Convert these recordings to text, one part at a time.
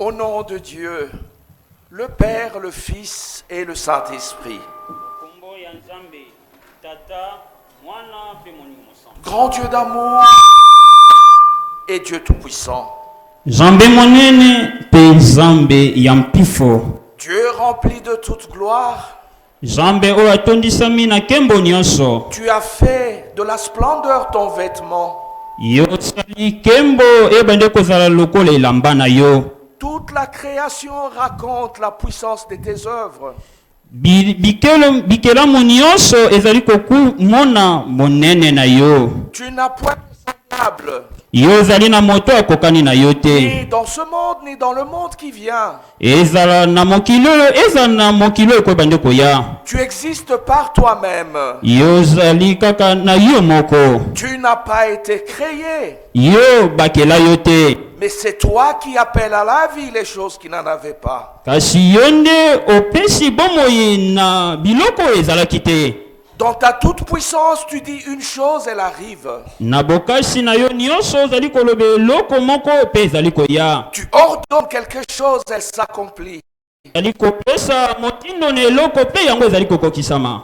Au nom de Dieu, le Père, le Fils et le Saint-Esprit. Grand Dieu d'amour et Dieu tout-puissant. Dieu rempli de toute gloire. Tu as fait de la splendeur ton vêtement. Toute la création raconte la puissance de tes œuvres. Tu n'as point de semblable. Ni dans ce monde, ni dans le monde qui vient. Tu existes par toi-même. Tu n'as pas été créé. Mais c'est toi qui appelles à la vie les choses qui n'en avaient pas. Dans ta toute puissance, tu dis une chose, elle arrive. Tu ordonnes quelque chose, elle s'accomplit.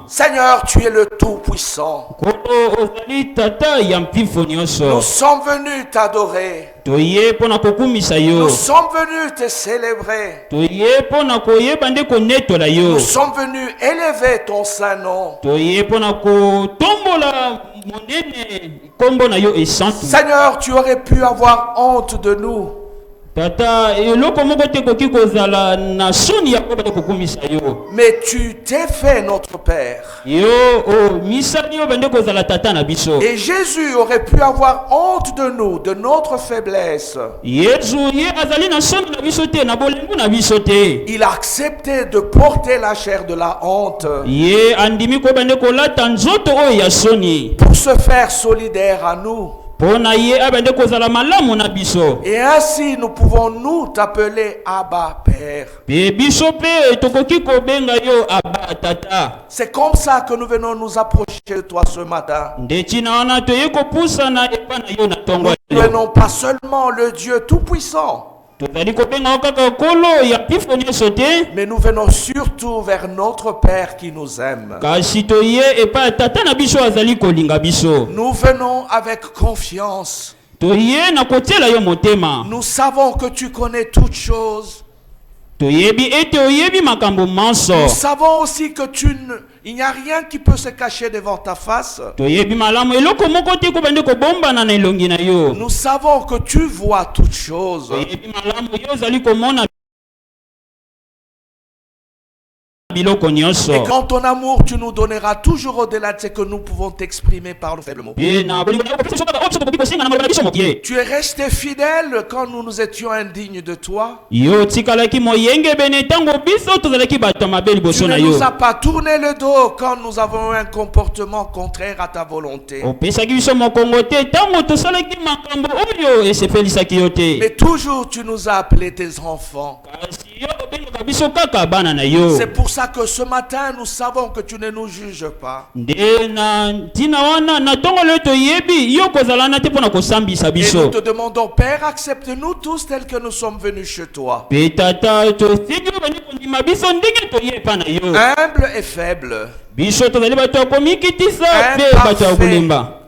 Seigneur, tu es le Tout-Puissant. Nous sommes venus t'adorer. Nous sommes venus te célébrer. Nous sommes venus élever ton saint nom. Seigneur, tu aurais pu avoir honte de nous. Mais tu t'es fait notre Père. Et Jésus aurait pu avoir honte de nous, de notre faiblesse. Il a accepté de porter la chair de la honte pour se faire solidaire à nous. Et ainsi nous pouvons nous t'appeler Abba Père. C'est comme ça que nous venons nous approcher de toi ce matin. Nous venons pas seulement le Dieu Tout-Puissant, mais nous venons surtout vers notre Père qui nous aime. Nous venons avec confiance. Nous savons que tu connais toutes choses. Nous savons aussi que il n'y a rien qui peut se cacher devant ta face. Nous savons que tu vois toutes choses. Et quand ton amour, tu nous donneras toujours au-delà de ce que nous pouvons t'exprimer par nos faibles mots. Tu es resté fidèle quand nous nous étions indignes de toi. Tu ne nous as pas tourné le dos quand nous avons eu un comportement contraire à ta volonté. Mais toujours tu nous as appelés tes enfants. C'est pour ça que ce matin nous savons que tu ne nous juges pas. Et nous te demandons, Père, accepte-nous tous tels que nous sommes venus chez toi. Humble et faible.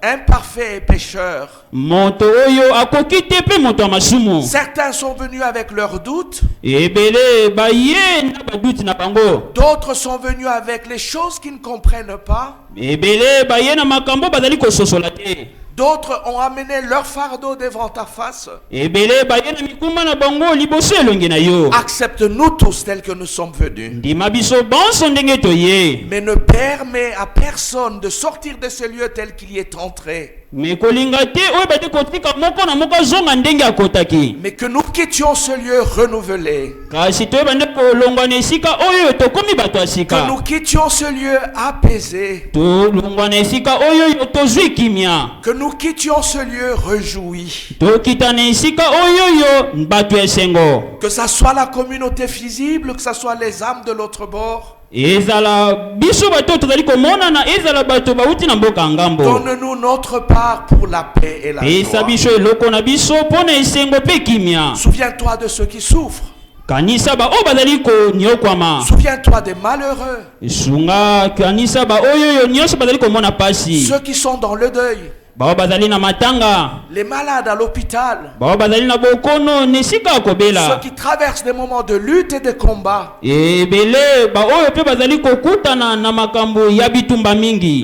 Imparfait et pécheur. Certains sont venus avec leurs doutes. D'autres sont venus avec les choses qu'ils ne comprennent pas. D'autres ont amené leur fardeau devant ta face. Accepte-nous tous tels que nous sommes venus. Mais ne permets à personne de sortir de ce lieu tel qu'il y est entré. Mais que nous quittions ce lieu renouvelé. Que nous quittions ce lieu apaisé. Que nous quittions ce lieu réjoui. Que ça soit la communauté visible, que ça soit les âmes de l'autre bord. Donne-nous notre part pour la paix et la joie. Souviens-toi de ceux qui souffrent. Souviens-toi des malheureux. Ceux qui sont dans le deuil. Les malades à l'hôpital. Ceux qui traversent des moments de lutte et de combat.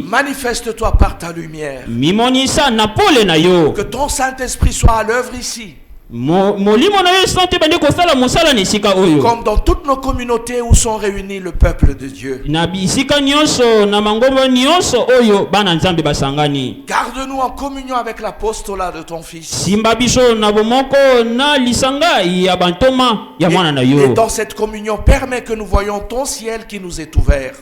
Manifeste-toi par ta lumière. Que ton Saint-Esprit soit à l'œuvre ici. Comme dans toutes nos communautés où sont réunis le peuple de Dieu. Garde-nous en communion avec l'apostolat de ton Fils. Et dans cette communion, permets que nous voyions ton ciel qui nous est ouvert.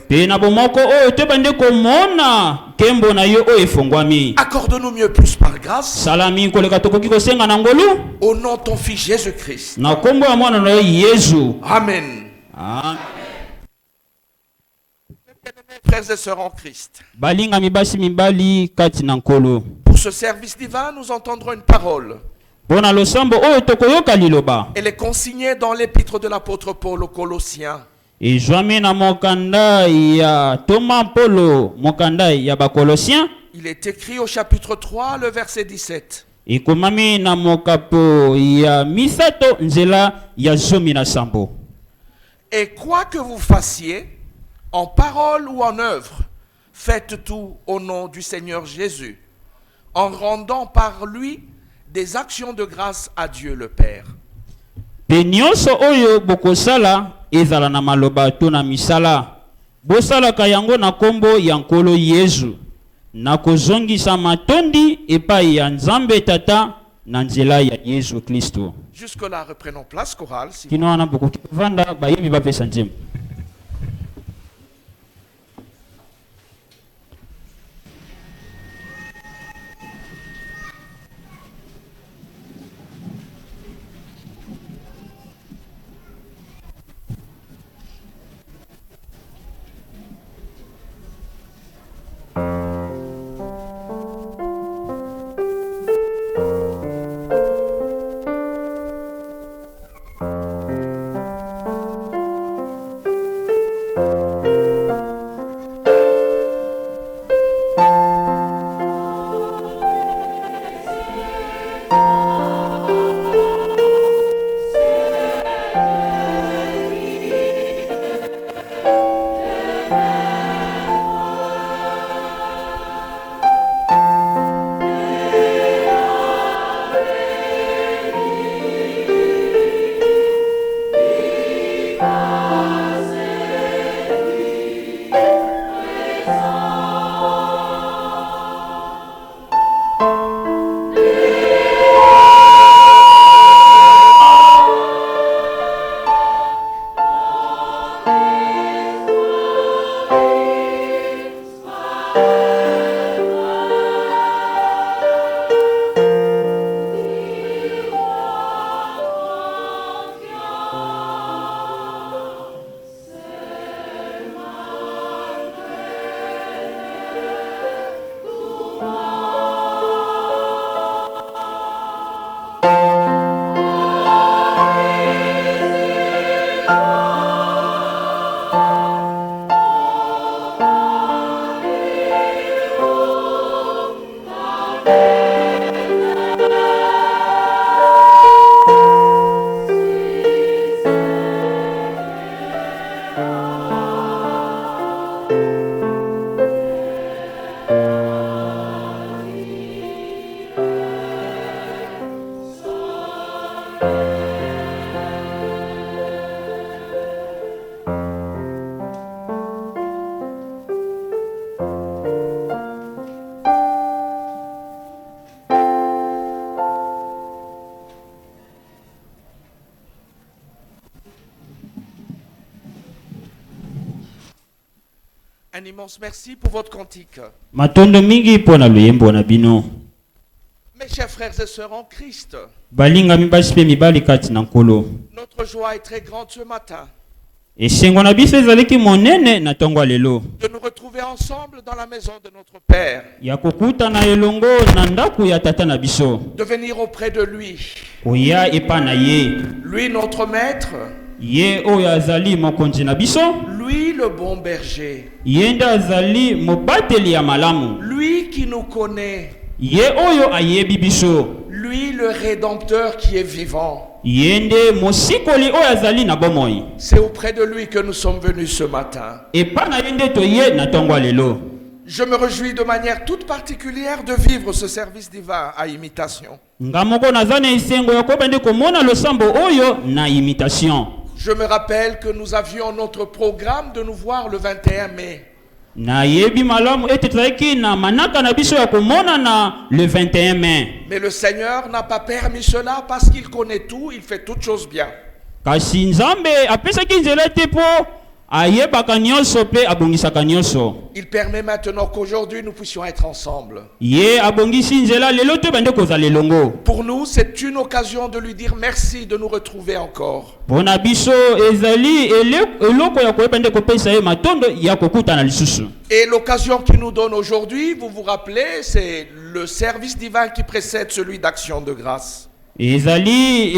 Accorde-nous mieux plus par grâce. Au nom de ton Fils Jésus-Christ. Amen. Frères et sœurs en Christ. Pour ce service divin, nous entendrons une parole. Elle est consignée dans l'épître de l'apôtre Paul aux Colossiens. Il est écrit au chapitre 3, le verset 17. Et quoi que vous fassiez, en parole ou en œuvre, faites tout au nom du Seigneur Jésus, en rendant par lui des actions de grâce à Dieu le Père. Jusque-là, reprenons place chorale. Un immense merci pour votre cantique. Mes chers frères et sœurs en Christ, notre joie est très grande ce matin de nous retrouver ensemble dans la maison de notre Père, de venir auprès de lui, lui notre Maître, Ye oyo azali mokonzi na biso. Lui le bon berger. Ye nde azali mobateli ya malamu. Lui qui nous connaît. Ye oyo ayebi biso. Lui le rédempteur qui est vivant. Ye nde mosikoli oyo azali na bomoi. C'est auprès de lui que nous sommes venus ce matin. Epa na ye nde toye na ntongo ya lelo. Je me réjouis de manière toute particulière de vivre ce service divin à imitation. Nga moko naza na esengo ya koyeba nde komona losambo oyo na imitation. Je me rappelle que nous avions notre programme de nous voir le 21 mai. Na yebi malamu ete tozalaki na manaka na biso ya komona na le 21 mai. Mais le Seigneur n'a pas permis cela parce qu'il connaît tout, il fait toutes choses bien. Kasi Nzambe apesaki nzela te po ayebaka nyonso pe abongisaka nyonso. Il permet maintenant qu'aujourd'hui nous puissions être ensemble. Ye abongisi nzela lelo te bande kozala elongo. Pour nous, c'est une occasion de lui dire merci de nous retrouver encore. Pona biso ezali eloko ya koyeba nde kopesa ye matondo ya kokutana lisusu. Et l'occasion qu'il nous donne aujourd'hui, vous vous rappelez, c'est le service divin qui précède celui d'action de grâce. Ezali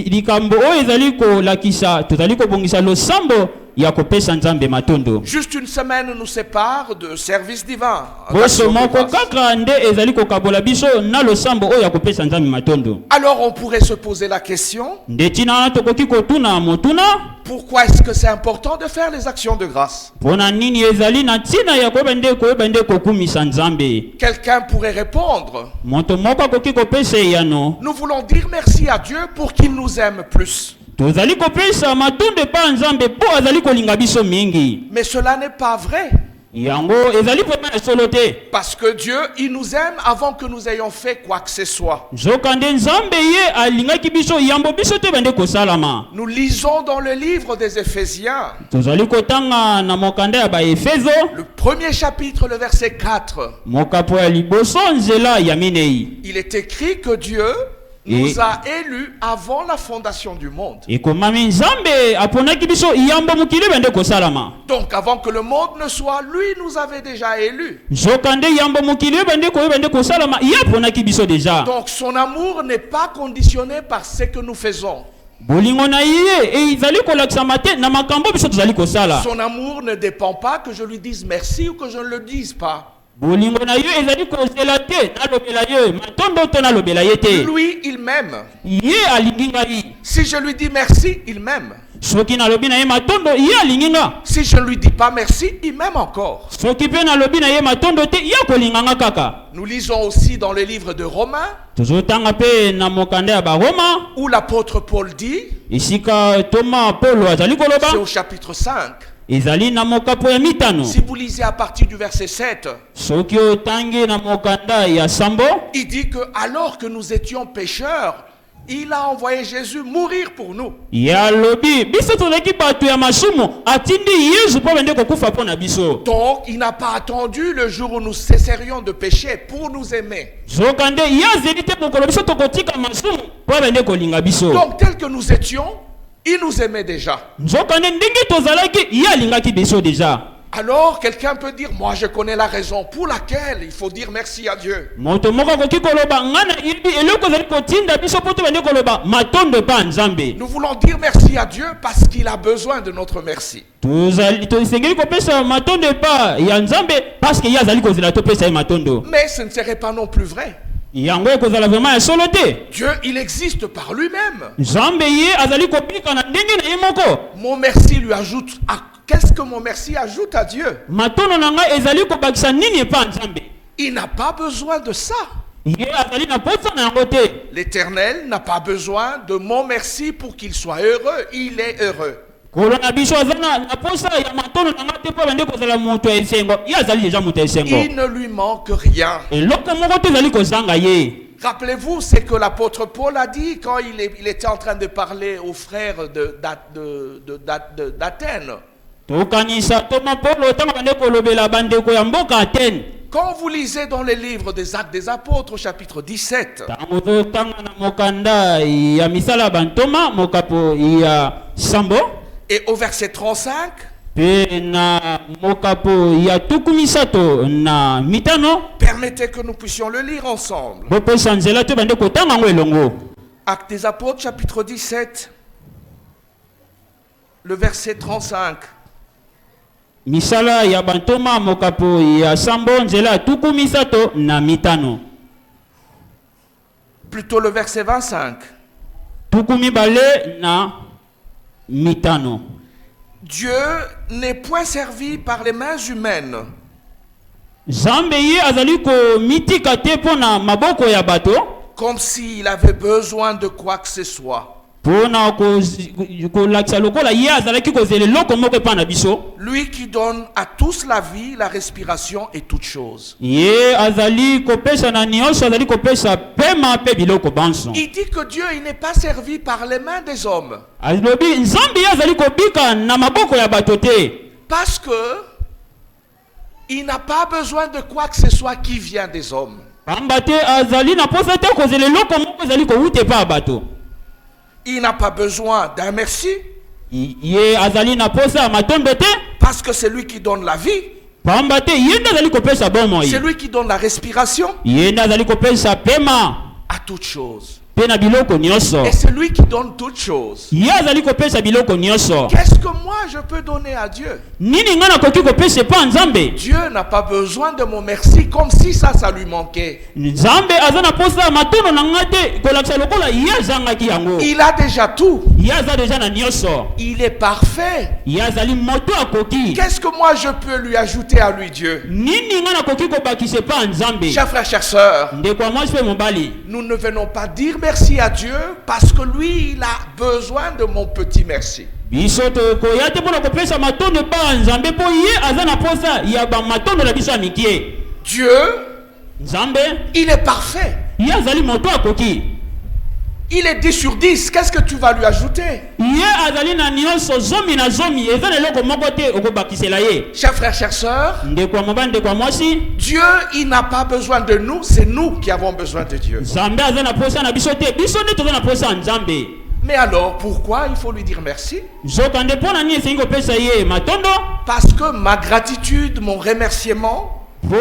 likambo oyo ezali kolakisa tozali kobongisa losambo ya kopesa Nzambe matondo. Juste une semaine nous sépare de service divin. Boso moko kaka nde ezali kokabola biso na losambo oyo ya kopesa Nzambe matondo. Alors on pourrait se poser la question, nde tina tokoki kotuna motuna, pourquoi est-ce que c'est important de faire les actions de grâce? pona nini ezali na tina ya koyeba nde kokumisa Nzambe? Quelqu'un pourrait répondre, Moto moko akoki kopesa yano. nous voulons dire merci à Dieu pour qu'il nous aime plus. Tozali kopesa matondo pa Nzambe po azali kolinga biso mingi. Mais cela n'est pas vrai. Yango ezali pema solo te. Parce que Dieu, il nous aime avant que nous ayons fait quoi que ce soit. Nzokande Nzambe ye alingaki biso yambo biso te bande kosalama. Nous lisons dans le livre des Éphésiens, Tozali kotanga na mokanda ya ba Efeso, le premier chapitre, le verset 4. mokapo ya liboso nzela ya minei. Il est écrit que Dieu nous a élus avant la fondation du monde. Ekomami Nzambe aponaki biso yambo mukili bande kosalama. Donc avant que le monde ne soit, lui nous avait déjà élus. Nzokande yambo mukili bande kosalama ya aponaki biso déjà. Donc son amour n'est pas conditionné par ce que nous faisons. Bolingo na ye ezali kolakisa mate na makambo biso tozali kosala. Son amour ne dépend pas que je lui dise merci ou que je ne le dise pas. Bolingo na ye ezali kozela te na lobela ye matondo to na lobela ye te. Lui, il m'aime. Ye alingi ngai. Si je lui dis merci, il m'aime. Soki na lobi na ye matondo ye alingi nga. Si je ne lui dis pas merci, il m'aime encore. Soki pe na lobi na ye matondo te ye kolinga nga kaka. Nous lisons aussi dans le livre de Romains, Tozotanga pe na mokanda ya ba Roma, où l'apôtre Paul dit, isika Thomas Paulo azali koloba, c'est au chapitre 5. ezali na mokapo ya mitano. Si vous lisez à partir du verset 7, Soki otangi na mokanda ya sambo, il dit que alors que nous étions pécheurs, il a envoyé Jésus mourir pour nous. ya lobi biso tozalaki bato ya masumu atindi Yesu po bende kokufa po na biso. Donc, il n'a pas attendu le jour où nous cesserions de pécher pour nous aimer. Zokande ya zeli te mokolo biso tokotika masumu po bende kolinga biso. Donc, tel que nous étions, il nous aimait déjà. Zokande ndenge tozalaki ya alingaki biso déjà. Alors, quelqu'un peut dire, moi je connais la raison pour laquelle il faut dire merci à Dieu. Moto moko akoki koloba ngana ibi eloko ezali kotinda biso po to bende koloba matondo pa Nzambe. Nous voulons dire merci à Dieu parce qu'il a besoin de notre merci. Tosengeli kopesa matondo pa ya Nzambe parce que ya azali kozela topesa ye matondo. Mais ce ne serait pas non plus vrai. Yango ekozala vraiment ya solo te. Dieu, il existe par lui-même. Nzambe ye azali kopika na ndenge na ye moko. Mon merci lui ajoute à... Qu'est-ce que mon merci ajoute à Dieu? Matondo na ngai ezali kobakisa nini epa Nzambe? Il n'a pas besoin de ça. Ye azali na posa na yango te. L'Éternel n'a pas besoin de mon merci pour qu'il soit heureux. Il est heureux. Kolo na biso azana na posa ya matondo na ngai te po bende kozala moto ya esengo. Ye azali déjà moto ya esengo. Il ne lui manque rien. Eloko moko te ezali kozanga ye. Rappelez-vous, c'est que l'apôtre Paul a dit quand il était en train de parler aux frères d'Athènes. Tokanisa Thomas Paulo tanga bande kolobela bandeko ya mboka Athènes. Quand vous lisez dans les livres des Actes des Apôtres au chapitre 17, tango tanga na mokanda ya misala bantoma mokapo ya sambo et au verset 35, pe na mokapo ya tukumisato na mitano, permettez que nous puissions le lire ensemble. bopesa nzela te bandeko tanga ngo elongo. Actes des Apôtres chapitre 17. le verset 35. misala ya bantoma mokapo ya sambo nzela tuku misato na mitano. Plutôt le verset 25. Tuku mibale na mitano. Dieu n'est point servi par les mains humaines, Zambe ye azali ko mitika te pona maboko ya bato comme s'il avait besoin de quoi que ce soit. pona ko lakisa lokola ye azalaki kozela eloko moko epai na biso. Lui qui donne à tous la vie, la respiration et toutes choses. Ye azali kopesa na nyonso, azali kopesa pema pe biloko banso. Il dit que Dieu il n'est pas servi par les mains des hommes. Alobi nzambe ye azali kobika na maboko ya bato te. Parce que il n'a pas besoin de quoi que ce soit qui vient des hommes. Pamba te azali na posa te kozela eloko moko ezali kowuta epai ya bato. Il n'a pas besoin d'un merci. Ye azali na posa ya matondo te. Parce que c'est lui qui donne la vie. Pamba te ye nde azali kopesa bomoi. C'est lui qui donne la respiration Ye nde azali kopesa pema à toutes choses. pe na biloko nyonso. Et c'est lui qui donne toutes choses. Ye azali kopesa biloko nyonso. Qu'est-ce que moi je peux donner à Dieu? Nini nga nakoki kopesa epai nzambe? Dieu n'a pas besoin de mon merci comme si ça lui manquait. Nzambe aza na posa ya matondo na nga te kolakisa lokola ye azangaki yango. Il a déjà tout. Ye aza deja na nyonso. Il est parfait. Ye azali moto akoki. Qu'est-ce que moi je peux lui ajouter à lui, Dieu? Nini nga nakoki kobakisa epai nzambe? Chers frères, chères sœurs, Ndeko ya mwasi pe mobali, nous ne venons pas dire merci à Dieu parce que lui, il a besoin de mon petit merci. biso tokoya te mpona kopesa matondo epai nzambe mpo ye aza na posa ya bamatondo na biso ya mikie. Dieu, Nzambe il est parfait. ye azali moto akoki. Il est 10 sur 10. Qu'est-ce que tu vas lui ajouter? Ye azali na nyonso zomi na zomi, eza na eloko moko te okobakisela ye. Chers frères, chères sœurs, Ndeko ya mobali, ndeko ya mwasi, Dieu, il n'a pas besoin de nous, c'est nous qui avons besoin de Dieu. nzambe aza na posa na biso te, biso nde toza na posa ya nzambe. Mais alors, pourquoi il faut lui dire merci? Nzokande mpo na nini esengi kopesa ye matondo? Parce que ma gratitude, mon remerciement Po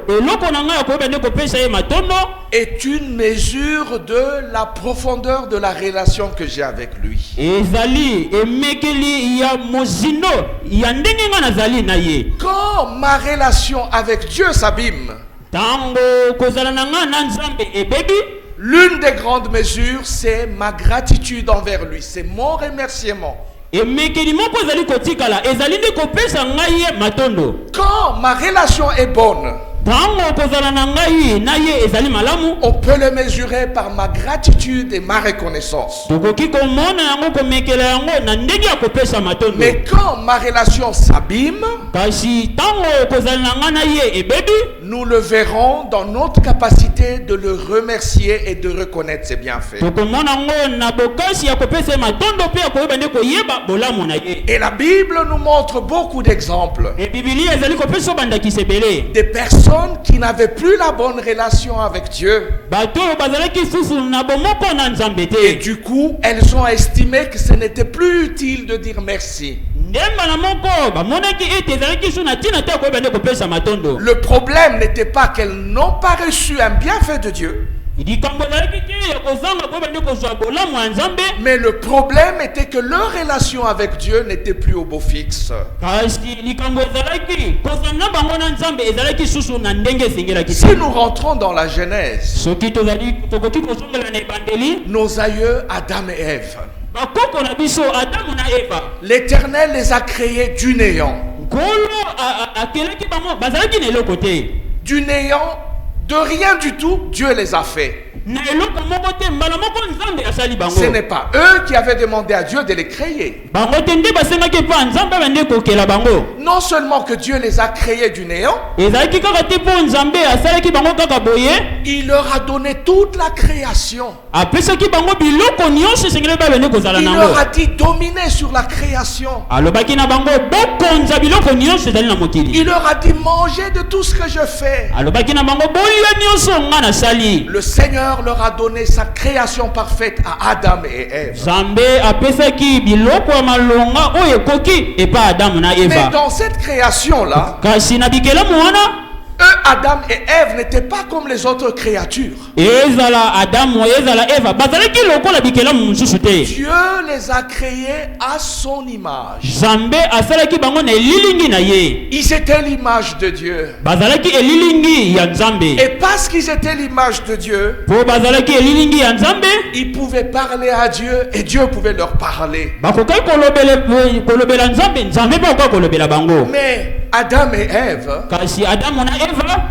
eloko na ngai ya koyeba nde kopesa ye matondo est une mesure de la profondeur de la relation que j'ai avec lui. ezali emekeli ya mozindo ya ndenge nga nazali na ye. Quand ma relation avec Dieu s'abîme, Tango kozala na nga na nzambe ebebi, l'une des grandes mesures, c'est ma gratitude envers lui, c'est mon remerciement. emekeli moko ezali kotikala, ezali nde kopesa ngai ye matondo. Quand ma relation est bonne, Tango kozala na ngai na ye ezali malamu, on peut le mesurer par ma gratitude et ma reconnaissance. tokoki komona yango komekela yango na ndenge ya kopesa matondo. Mais quand ma relation s'abîme, Kasi tango kozala na nga na ye ebebi, nous le verrons dans notre capacité de le remercier et de reconnaître ses bienfaits. tokomona yango na bokasi ya kopesa ye matondo pe ya koyeba nde koyeba bolamu na ye. Et la Bible nous montre beaucoup d'exemples. E Biblia ezali kopesa bandakisa ebele. Des personnes qui n'avaient plus la bonne relation avec Dieu. Bato bazalaki susu na bomoko na nzambe Et te. du coup, elles ont estimé que ce n'était plus utile de dire merci. Ndemba na moko bamonaki ete ezalaki su na ntina te ya koyeba nde kopesa matondo. Le problème n'était pas qu'elles n'ont pas reçu un bienfait de Dieu, Likambo ezalaki te ya kozanga koyeba nde kozwa bolamu ya nzambe. mais le problème était que leur relation avec Dieu n'était plus au beau fixe. Kasi likambo ezalaki kozanga bango na nzambe ezalaki susu na ndenge esengelaki Si te. nous rentrons dans la Genèse, Soki tozali tokoki kozongela na ebandeli, nos aïeux Adam et Ève, bakoko na biso Adamu na Eva, l'Éternel les a créés du néant. nkolo akelaki bango bazalaki na eloko te. Du néant, de rien du tout, Dieu les a fait. Na eloko moko te, mbala moko nzambe asali bango. Ce n'est pas eux qui avaient demandé à Dieu de les créer. Bango te nde basengaki epai nzambe bande kokela bango. Non seulement que Dieu les a créés du néant, Ezalaki kaka te mpo nzambe asalaki bango kaka boye, il leur a donné toute la création. apesaki bango biloko nyonso esengeli babende kozala Il nango. leur a dit dominer sur la création. Alobaki na bango bokonza biloko nyonso ezali na mokili. Il leur a dit manger de tout ce que je fais. Alobaki na bango bolia nyonso nga nasali. Le Seigneur leur a donné sa création parfaite à Adam et Ève. Nzambe apesaki biloko ya malonga oyo ekoki epai Adamu na Mais Eva. dans cette création-là, Kasi na bikelamu wana Eux, Adam et Ève, n'étaient pas comme les autres créatures. ezala adamu ezala eva bazalaki lokola bikelamu mosusu te. Dieu les a créés à son image. Nzambe asalaki bango na elilingi na ye. Ils étaient l'image de Dieu. Bazalaki elilingi ya Nzambe. Et parce qu'ils étaient l'image de Dieu, Po bazalaki elilingi ya Nzambe, ils pouvaient parler à Dieu et Dieu pouvait leur parler. bakokai kolobela Nzambe, Nzambe mpe akoki kolobela bango. Mais Adam et Ève, Kasi Adamu na Eva,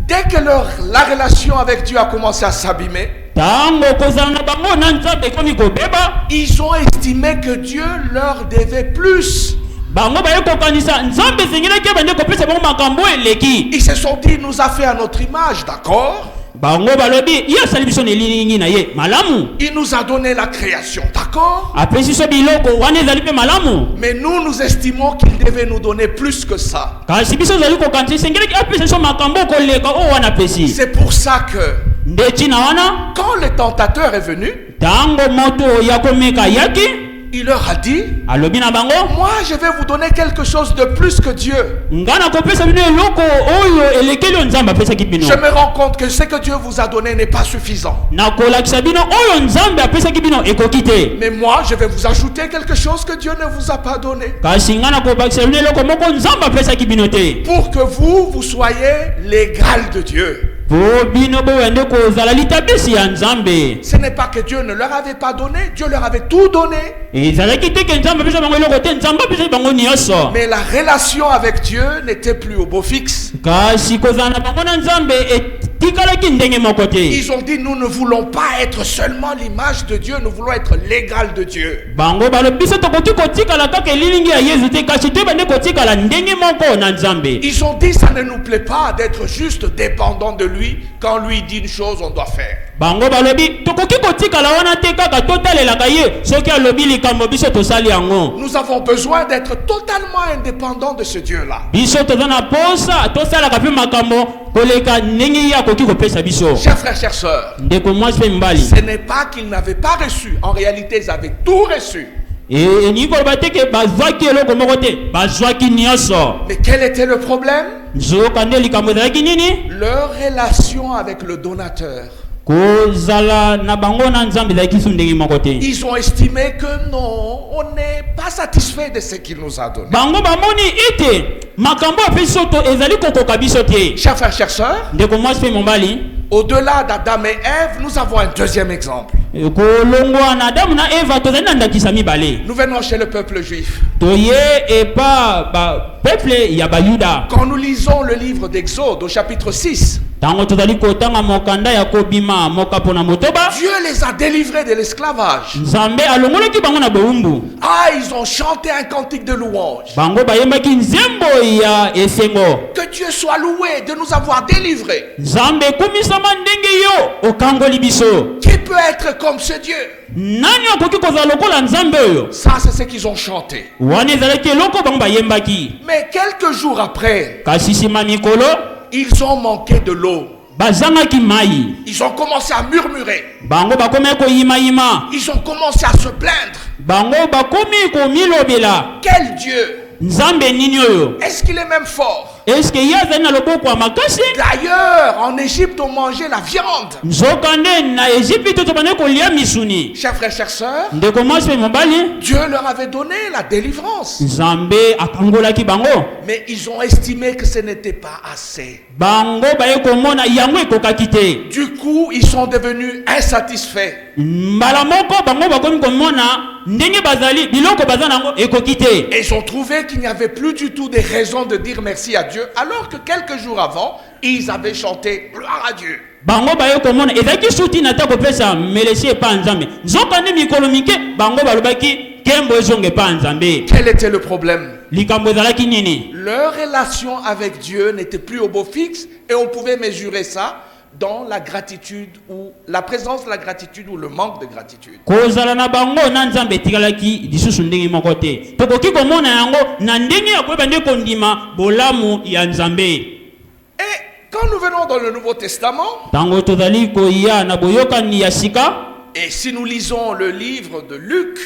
dès que la relation avec Dieu a commencé à s'abîmer, tango kozala na bango na Nzambe ekomi kobeba, ils ont estimé que Dieu leur devait plus. bango baye kokanisa Nzambe esengelaki bande kopesa bango makambo eleki. Ils se sont dit, il nous a fait à notre image, d'accord? Bango balobi ye asali biso na elilingi na ye malamu. Il nous a donné la création, d'accord? Apesi so biloko wana ezali mpe malamu. Mais nous estimons qu'il devait nous donner plus que ça. Kasi biso ezali kokanisa esengelaki apesa biso makambo koleka oyo wana apesi. C'est pour ça que Nde ntina wana quand le tentateur est venu, tango moto ya komeka yaki il leur a dit, alobi na bango moi je vais vous donner quelque chose de plus que Dieu. nga nakopesa bino eloko oyo elekeli oyo Nzambe apesaki bino. Je me rends compte que ce que Dieu vous a donné n'est pas suffisant. Nakolakisa bino oyo Nzambe apesaki bino ekoki te. Mais moi je vais vous ajouter quelque chose que Dieu ne vous a pas donné. Kasi nga nakobakisa bino eloko moko Nzambe apesaki bino te. Pour que vous soyez l'égal de Dieu. Po bino boyende kozala litabisi ya Nzambe. Ce n'est pas que Dieu ne leur avait pas donné, Dieu leur avait tout donné. Ezalaki te ke Nzambe apesa bango eloko te, Nzambe apesaki bango nyonso. Mais la relation avec Dieu n'était plus au beau fixe. Kasi kozala na bango na Nzambe etikalaki ndenge moko te. Ils ont dit, nous ne voulons pas être seulement l'image de Dieu, nous voulons être l'égal de Dieu. Bango balobi biso tokoki kotikala kaka elilingi ya Yesu te, kasi toyebande kotikala ndenge moko na Nzambe. Ils ont dit, ça ne nous plaît pas d'être juste dépendant de lui. Quand lui dit une chose, on doit faire. Bango balobi tokoki kotikala wana te kaka totalelaka ye soki alobi likambo biso tosali yango. Nous avons besoin d'être totalement indépendants de ce Dieu-là. Biso toza na posa tosalaka mpe makambo koleka ndenge ye akoki kopesa biso. Chers frères, chères sœurs, Ndeko mwasi mpe mibali, ce n'est pas qu'ils n'avaient pas reçu. En réalité, ils avaient tout reçu. elingi koloba te ke bazwaki eloko moko te, bazwaki nyonso. Mais quel était le problème? Nzoka nde likambo ezalaki nini? Leur relation avec le donateur. Kozala na bango na Nzambe ezalaki su ndenge moko te. Ils ont estimé que non, on n'est pas satisfait de ce qu'il nous a donné. Bango bamoni ete makambo apesi so to ezali kokoka biso te. Chers frères, chères sœurs, Ndeko mwasi mpe mobali, au-delà d'Adam et Ève, nous avons un deuxième exemple. kolongwa na Adamu na Eva tozali na ndakisa mibale. Nous venons chez le peuple juif. Toye epa ba peuple ya bayuda. Quand nous lisons le livre d'Exode au chapitre 6, Tango tozali kotanga mokanda ya kobima mokapo na motoba, Dieu les a délivrés de l'esclavage. Nzambe alongolaki bango na bowumbu. Ah, ils ont chanté un cantique de louange. Bango bayembaki nzembo ya esengo. Que Dieu soit loué de nous avoir délivrés. Nzambe kumisama ndenge yo okangoli biso. Qui peut être comme ce Dieu? Nani akoki kozala lokola Nzambe oyo? Ça, c'est ce qu'ils ont chanté. Wana ezalaki eloko bango bayembaki. Mais quelques jours après, Kasi sima mikolo ils ont manqué de l'eau. bazangaki mai. Ils ont commencé à murmurer. Bango bakomi koyimayima. Ils ont commencé à se plaindre. Bango bakomi komilobela. Quel Dieu? Nzambe nini oyo? Est-ce qu'il est même fort? Est-ce que yazali na loboko ya makasi? D'ailleurs, en Égypte, on mangeait la viande. Nzokande na Égypte tobane kolia misuni. Chers frères, chers sœurs, Ndeko mwasi mpe mobali, Dieu leur avait donné la délivrance. Nzambe akangolaki bango. Mais ils ont estimé que ce n'était pas assez. Bango baye komona yango ekokaki te. Du coup, ils sont devenus insatisfaits. Mbala moko bango bakomi komona ndenge bazali biloko baza nango ekoki te. Et ils ont trouvé qu'il n'y avait plus du tout de raison de dire merci à Dieu, alors que quelques jours avant, ils avaient chanté gloire à Dieu. Bango baye komona ezaki suti na ta kopesa melesi epa Nzambe. Nzokande mikolo mike bango balobaki kembo ezonge pa Nzambe. Quel était le problème? Likambo ezalaki nini? Leur relation avec Dieu n'était plus au beau fixe et on pouvait mesurer ça dans la gratitude ou la présence de la gratitude ou le manque de gratitude. Kozala na bango na Nzambe etikalaki lisusu ndenge moko te. Tokoki komona yango na ndenge ya koyeba nde kondima bolamu ya Nzambe. Et quand nous venons dans le Nouveau Testament, Tango tozali koya na boyokani ya sika, et si nous lisons le livre de Luc,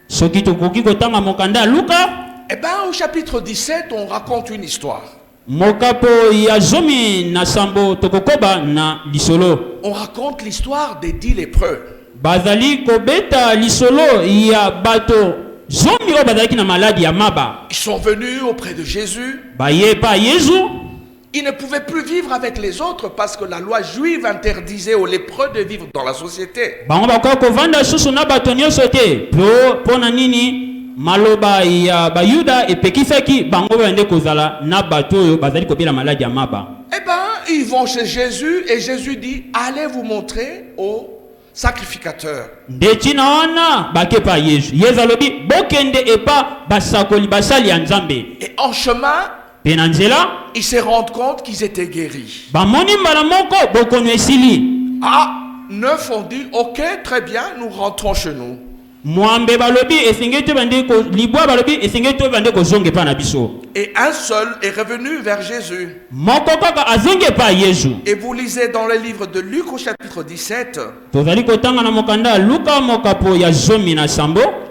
soki tokoki kotanga mokanda ya Luka, eh bien au chapitre 17, on raconte une histoire. mokapo ya zomi na sambo tokokoba na lisolo. On raconte l'histoire des 10 lépreux. Bazali kobeta lisolo ya bato zomi o bazalaki na maladi ya maba. Ils sont venus auprès de Jésus. Baye pa Yesu. Ils ne pouvaient plus vivre avec les autres parce que la loi juive interdisait aux lépreux de vivre dans la société. Bango bako kovanda susu na bato nyonso te. Pona nini maloba ya bayuda epekisaki bango bende kozala na bato oyo bazali kobela maladi ya maba. Eh ben, ils vont chez Jésus et Jésus dit, allez vous montrer au sacrificateur. Ndeti na wana bakepa Yesu. Yesu alobi bokende epa basakoli basali ya Nzambe. Et en chemin, ils se rendent compte qu'ils étaient guéris. Ah, 9 ont dit, ok, très bien, nous rentrons chez nous. Et un seul est revenu vers Jésus. Et vous lisez dans le livre de Luc au chapitre 17.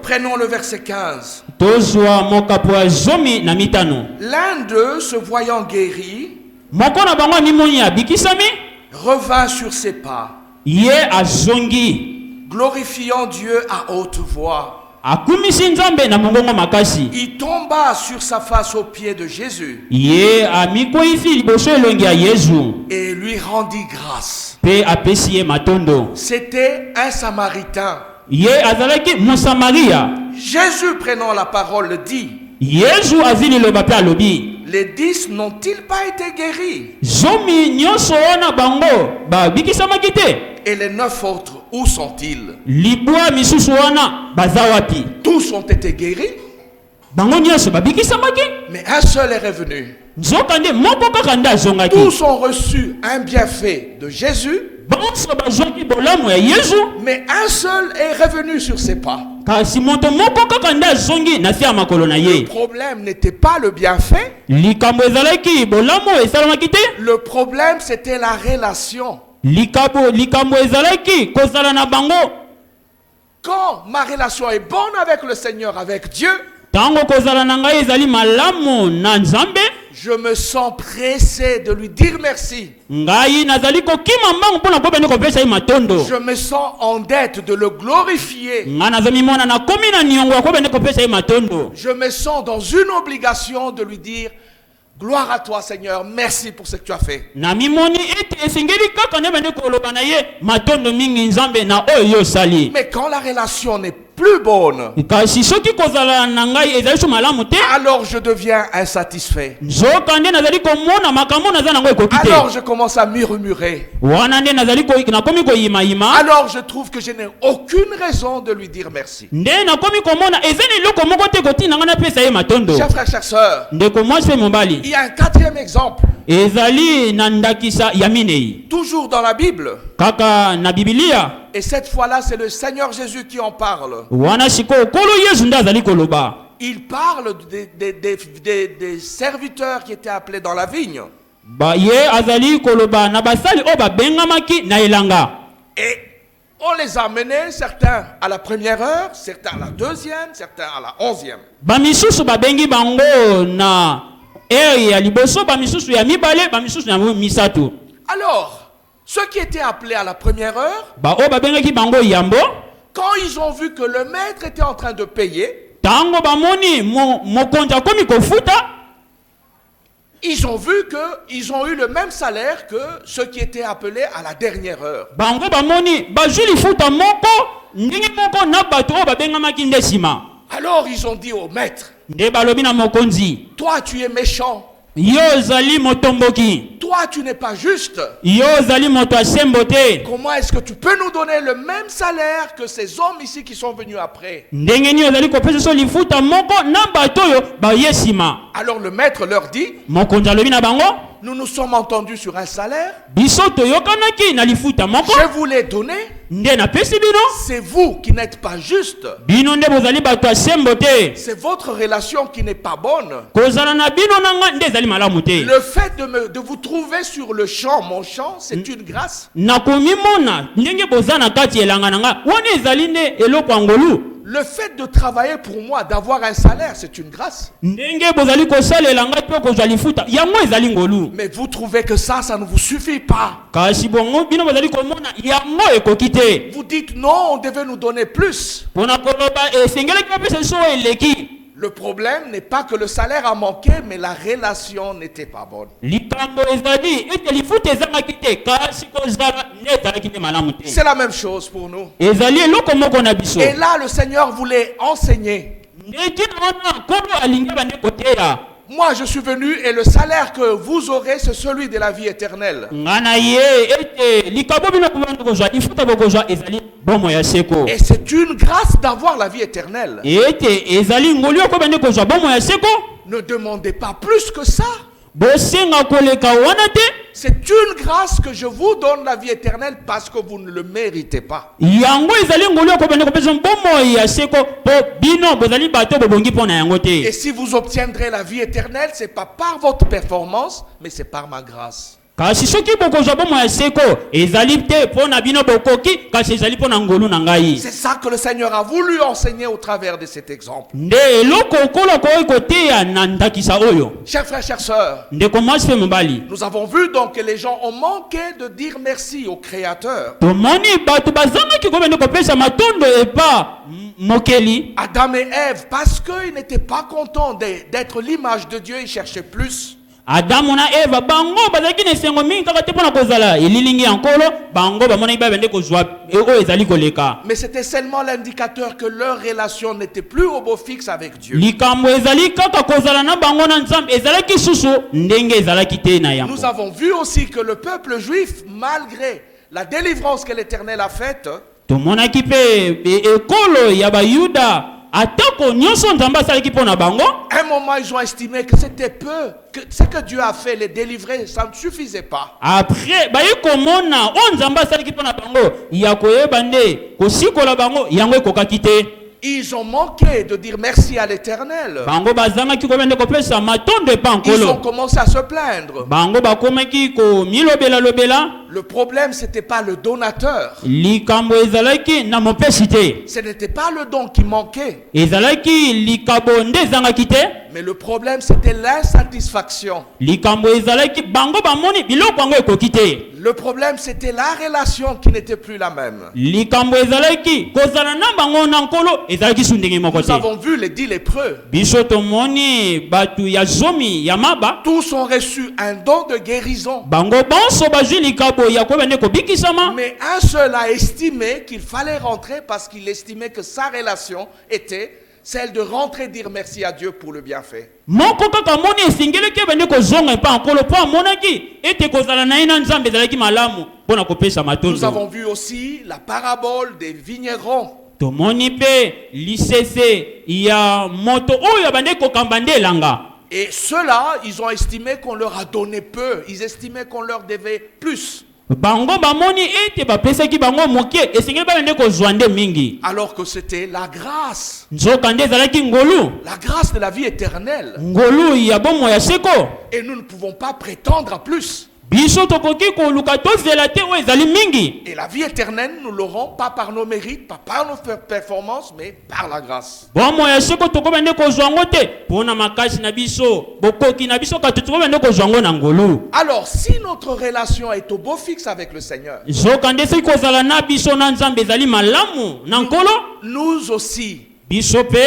Prenons le verset 15. L'un d'eux, se voyant guéri, revint sur ses pas, glorifiant Dieu à haute voix. Il tomba sur sa face aux pieds de Jésus et lui rendit grâce. C'était un Samaritain. Jésus, prenant la parole, dit, les 10 n'ont-ils pas été guéris? Et les 9 autres, où sont-ils? Tous ont été guéris, mais un seul est revenu. Tous ont reçu un bienfait de Jésus, mais un seul est revenu sur ses pas. Le problème n'était pas le bienfait. Le problème, c'était la relation. Quand ma relation est bonne avec le Seigneur, avec Dieu, je me sens pressé de lui dire merci. Je me sens en dette de le glorifier. Je me sens dans une obligation de lui dire, gloire à toi Seigneur, merci pour ce que tu as fait. Mais quand la relation n'est plus bonne, alors je deviens insatisfait. Alors je commence à murmurer. Alors je trouve que je n'ai aucune raison de lui dire merci. Chers frères, chers sœurs, il y a un 4e exemple. Toujours dans la Bible. Et cette fois-là, c'est le Seigneur Jésus qui en parle. Il parle des serviteurs qui étaient appelés dans la vigne. Et on les a amenés, certains à la 1e heure, certains à la 2e, certains à la 11e. Alors, ceux qui étaient appelés à la 1e heure, quand ils ont vu que le maître était en train de payer, ils ont vu qu'ils ont eu le même salaire que ceux qui étaient appelés à la dernière heure. Alors ils ont dit au maître, toi tu es méchant. Toi tu n'es pas juste. Comment est-ce que tu peux nous donner le même salaire que ces hommes ici qui sont venus après? Alors le maître leur dit, nous nous sommes entendus sur un salaire. Je vous l'ai donné. C'est vous qui n'êtes pas juste. C'est votre relation qui n'est pas bonne. Le fait de vous trouver sur le champ, mon champ, c'est une Le Le fait de travailler pour moi, d'avoir un salaire, c'est une grâce. ndenge bozali kosalela ngai mpe kozwa lifuta yango ezali ngolu. Mais vous trouvez que ça ne vous suffit pas. Kasi bongo bino bozali komona yango ekoki te. Vous dites non, on devait nous donner plus. Mpona koloba esengelaki bapesa biso oyo eleki. Le problème n'est pas que le salaire a manqué, mais la relation n'était pas bonne. Likambo ezali ete lifuta ezangaki te kasi kozala nde ezalaki te malamu te. C'est la même chose pour nous. Ezali eloko moko na biso. Et là, le Seigneur voulait enseigner. Ndeti wana nkolo alingi bande koteya. Moi, je suis venu et le salaire que vous aurez, c'est celui de la vie éternelle. Ngana ye ete likabo bino kubanda kozwa lifuta bokozwa ezali bomo ya seko. Et c'est une grâce d'avoir la vie éternelle. Ete ezali ngolu ko bande kozwa bomo ya seko. Ne demandez pas plus que ça. Bosenga koleka wana te. C'est une grâce que je vous donne la vie éternelle parce que vous ne le méritez pas. Yango ezali ngolu ko bande kopesa bomo ya seko po bino bozali bato bobongi pona yango te. Et si vous obtiendrez la vie éternelle, c'est pas par votre performance, mais c'est par ma grâce. Kasi soki bokozwa bomo ya seko ezali te pona bino bokoki kasi ezali pona ngolu na ngai. C'est ça que le Seigneur a voulu enseigner au travers de cet exemple. Nde eloko kolo ko koteya na ndakisa oyo. Chers frères, chères sœurs, Nde komasi pe mobali. nous avons vu donc que les gens ont manqué de dire merci au Créateur. Tomoni bato bazangaki ko bende kopesa matondo epa mokeli. Adam et Ève, parce qu'ils n'étaient pas contents d'être l'image de Dieu, ils cherchaient plus. Adamu na Eva bango bazaki ne sengo mingi kaka te pona kozala elilingi yankolo bango bamona iba bende kozwa o ezali koleka. Mais c'était seulement l'indicateur que leur relation n'était plus au beau fixe avec Dieu. Likambo ezali kaka kozala na bango na nzambe ezalaki susu ndenge ezalaki te na yango. Nous avons vu aussi que le peuple juif, malgré la délivrance que l'Éternel a faite, tomonaki pe ekolo ya bayuda atako nyonso nzambe asalaki pona bango. à un moment ils ont estimé que c'était peu, que ce que Dieu a fait, les délivrer, ça ne suffisait pas. Après bayi komona o nzambe asalaki pona bango ya koyeba nde kosikola bango yango ekokaki te. Ils ont manqué de dire merci à l'Éternel. Bango bazangaki ko bende kopesa matondo epa Ils ont nkolo. commencé à se plaindre. Bango bakomaki ko milobela lobela. Le problème, ce n'était pas le donateur. Likambo ezalaki na mopesi te. Ce n'était pas le don qui manquait. Ezalaki likabo nde ezangaki te. Mais le problème, c'était l'insatisfaction. Likambo ezalaki bango bamoni biloko yango ekoki te. Le problème, c'était la relation qui n'était plus la même. Likambo ezalaki kozala na bango na nkolo ezalaki su ndenge moko Nous te. avons vu les 10 lépreux. Biso tomoni batu ya zomi ya maba. Tous ont reçu un don de guérison. Bango bonso bazwi likabo ya koyeba kobikisama. Mais un seul a estimé qu'il fallait rentrer parce qu'il estimait que sa relation était celle de rentrer dire merci à Dieu pour le bienfait. Moko kaka moni esingeleki ebende kozonga epa nkolo po amonaki ete kozala na ye na nzambe ezalaki malamu mpona kopesa Nous matondo. avons vu aussi la parabole des vignerons. Tomoni pe lisese ya moto oyo abande kokamba nde elanga. Et ceux-là, ils ont estimé qu'on leur a donné peu. Ils estimaient qu'on leur devait plus. Bango bamoni ete bapesaki bango mokie esengeli babende kozwa nde mingi. Alors que c'était la grâce. Nzoka nde ezalaki ngolu. La grâce de la vie éternelle. Ngolu ya bomo ya seko. Et nous ne pouvons pas prétendre à plus. Biso tokoki koluka tozela te oyo ezali mingi. Et la vie éternelle, nous l'aurons pas par nos mérites, pas par nos performances, mais par la grâce. Bomo ya seko tokobende kozwa ngo te pona makasi na biso bokoki na biso katu tokobende kozwa ngo na ngolu. Alors, si notre relation est au beau fixe avec le Seigneur, Nzoka nde soki kozala na biso na nzambe ezali malamu na nkolo. nous aussi, Biso pe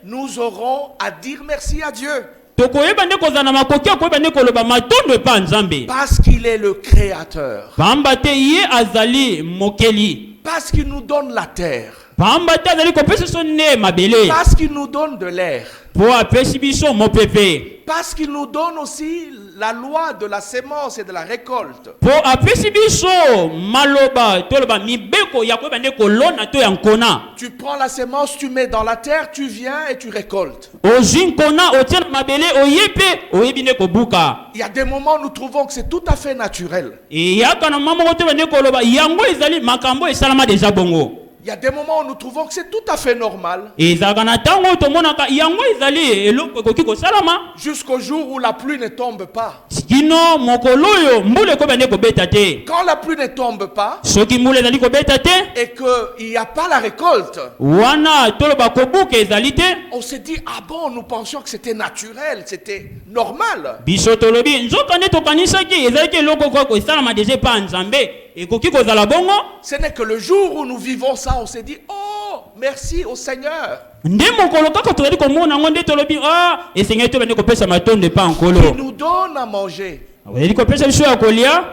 nous aurons à dire merci à Dieu. tokoyeba nde kozala na makoki ya koyeba nde koloba matondo epa nzambe. Parce qu'il est le Créateur. Pamba te ye azali mokeli. Parce qu'il nous donne la terre. Pamba te azali kopesa so ne mabele. Parce qu'il nous donne de l'air. Po apesi biso mopepe. Parce qu'il nous donne aussi la loi de la sémence et de la récolte. Po apesi biso maloba toloba mibeko ya koyeba nde kolona to ya nkona. Tu prends la sémence, tu mets dans la terre, tu viens et tu récoltes. Ozwi nkona otia na mabele oyepe oyebi nde kobuka. Il y a des moments où nous trouvons que c'est tout à fait naturel. Eyaka na mama kote bende koloba yango ezali makambo esalama deja bongo. Il y a des moments où nous trouvons que c'est tout à fait normal. Ezalaka na ntango tomonaka yango ezali eloko ekoki kosalama. Jusqu'au jour où la pluie ne tombe pas. kino mokolo oyo mbula ekobande kobeta te. Quand la pluie ne tombe pas Soki mbula ezali kobeta te, et qu'il n'y a pas la récolte, wana toloba kobuka ezali te, on s'est dit, ah bon, nous pensions que c'était naturel, c'était normal. biso tolobi nzoka nde tokanisaki ezalaki eloko koko esalama deja epa nzambe ekoki kozala bongo. Ce n'est que le jour où nous vivons ça, on s'est dit, oh, merci au Seigneur Nde mokolo kaka tozali komona ngo nde tolobi esengeli tobande kopesa matondo epa nkolo qui nous donne à manger. ezali kopesa biso ya kolia.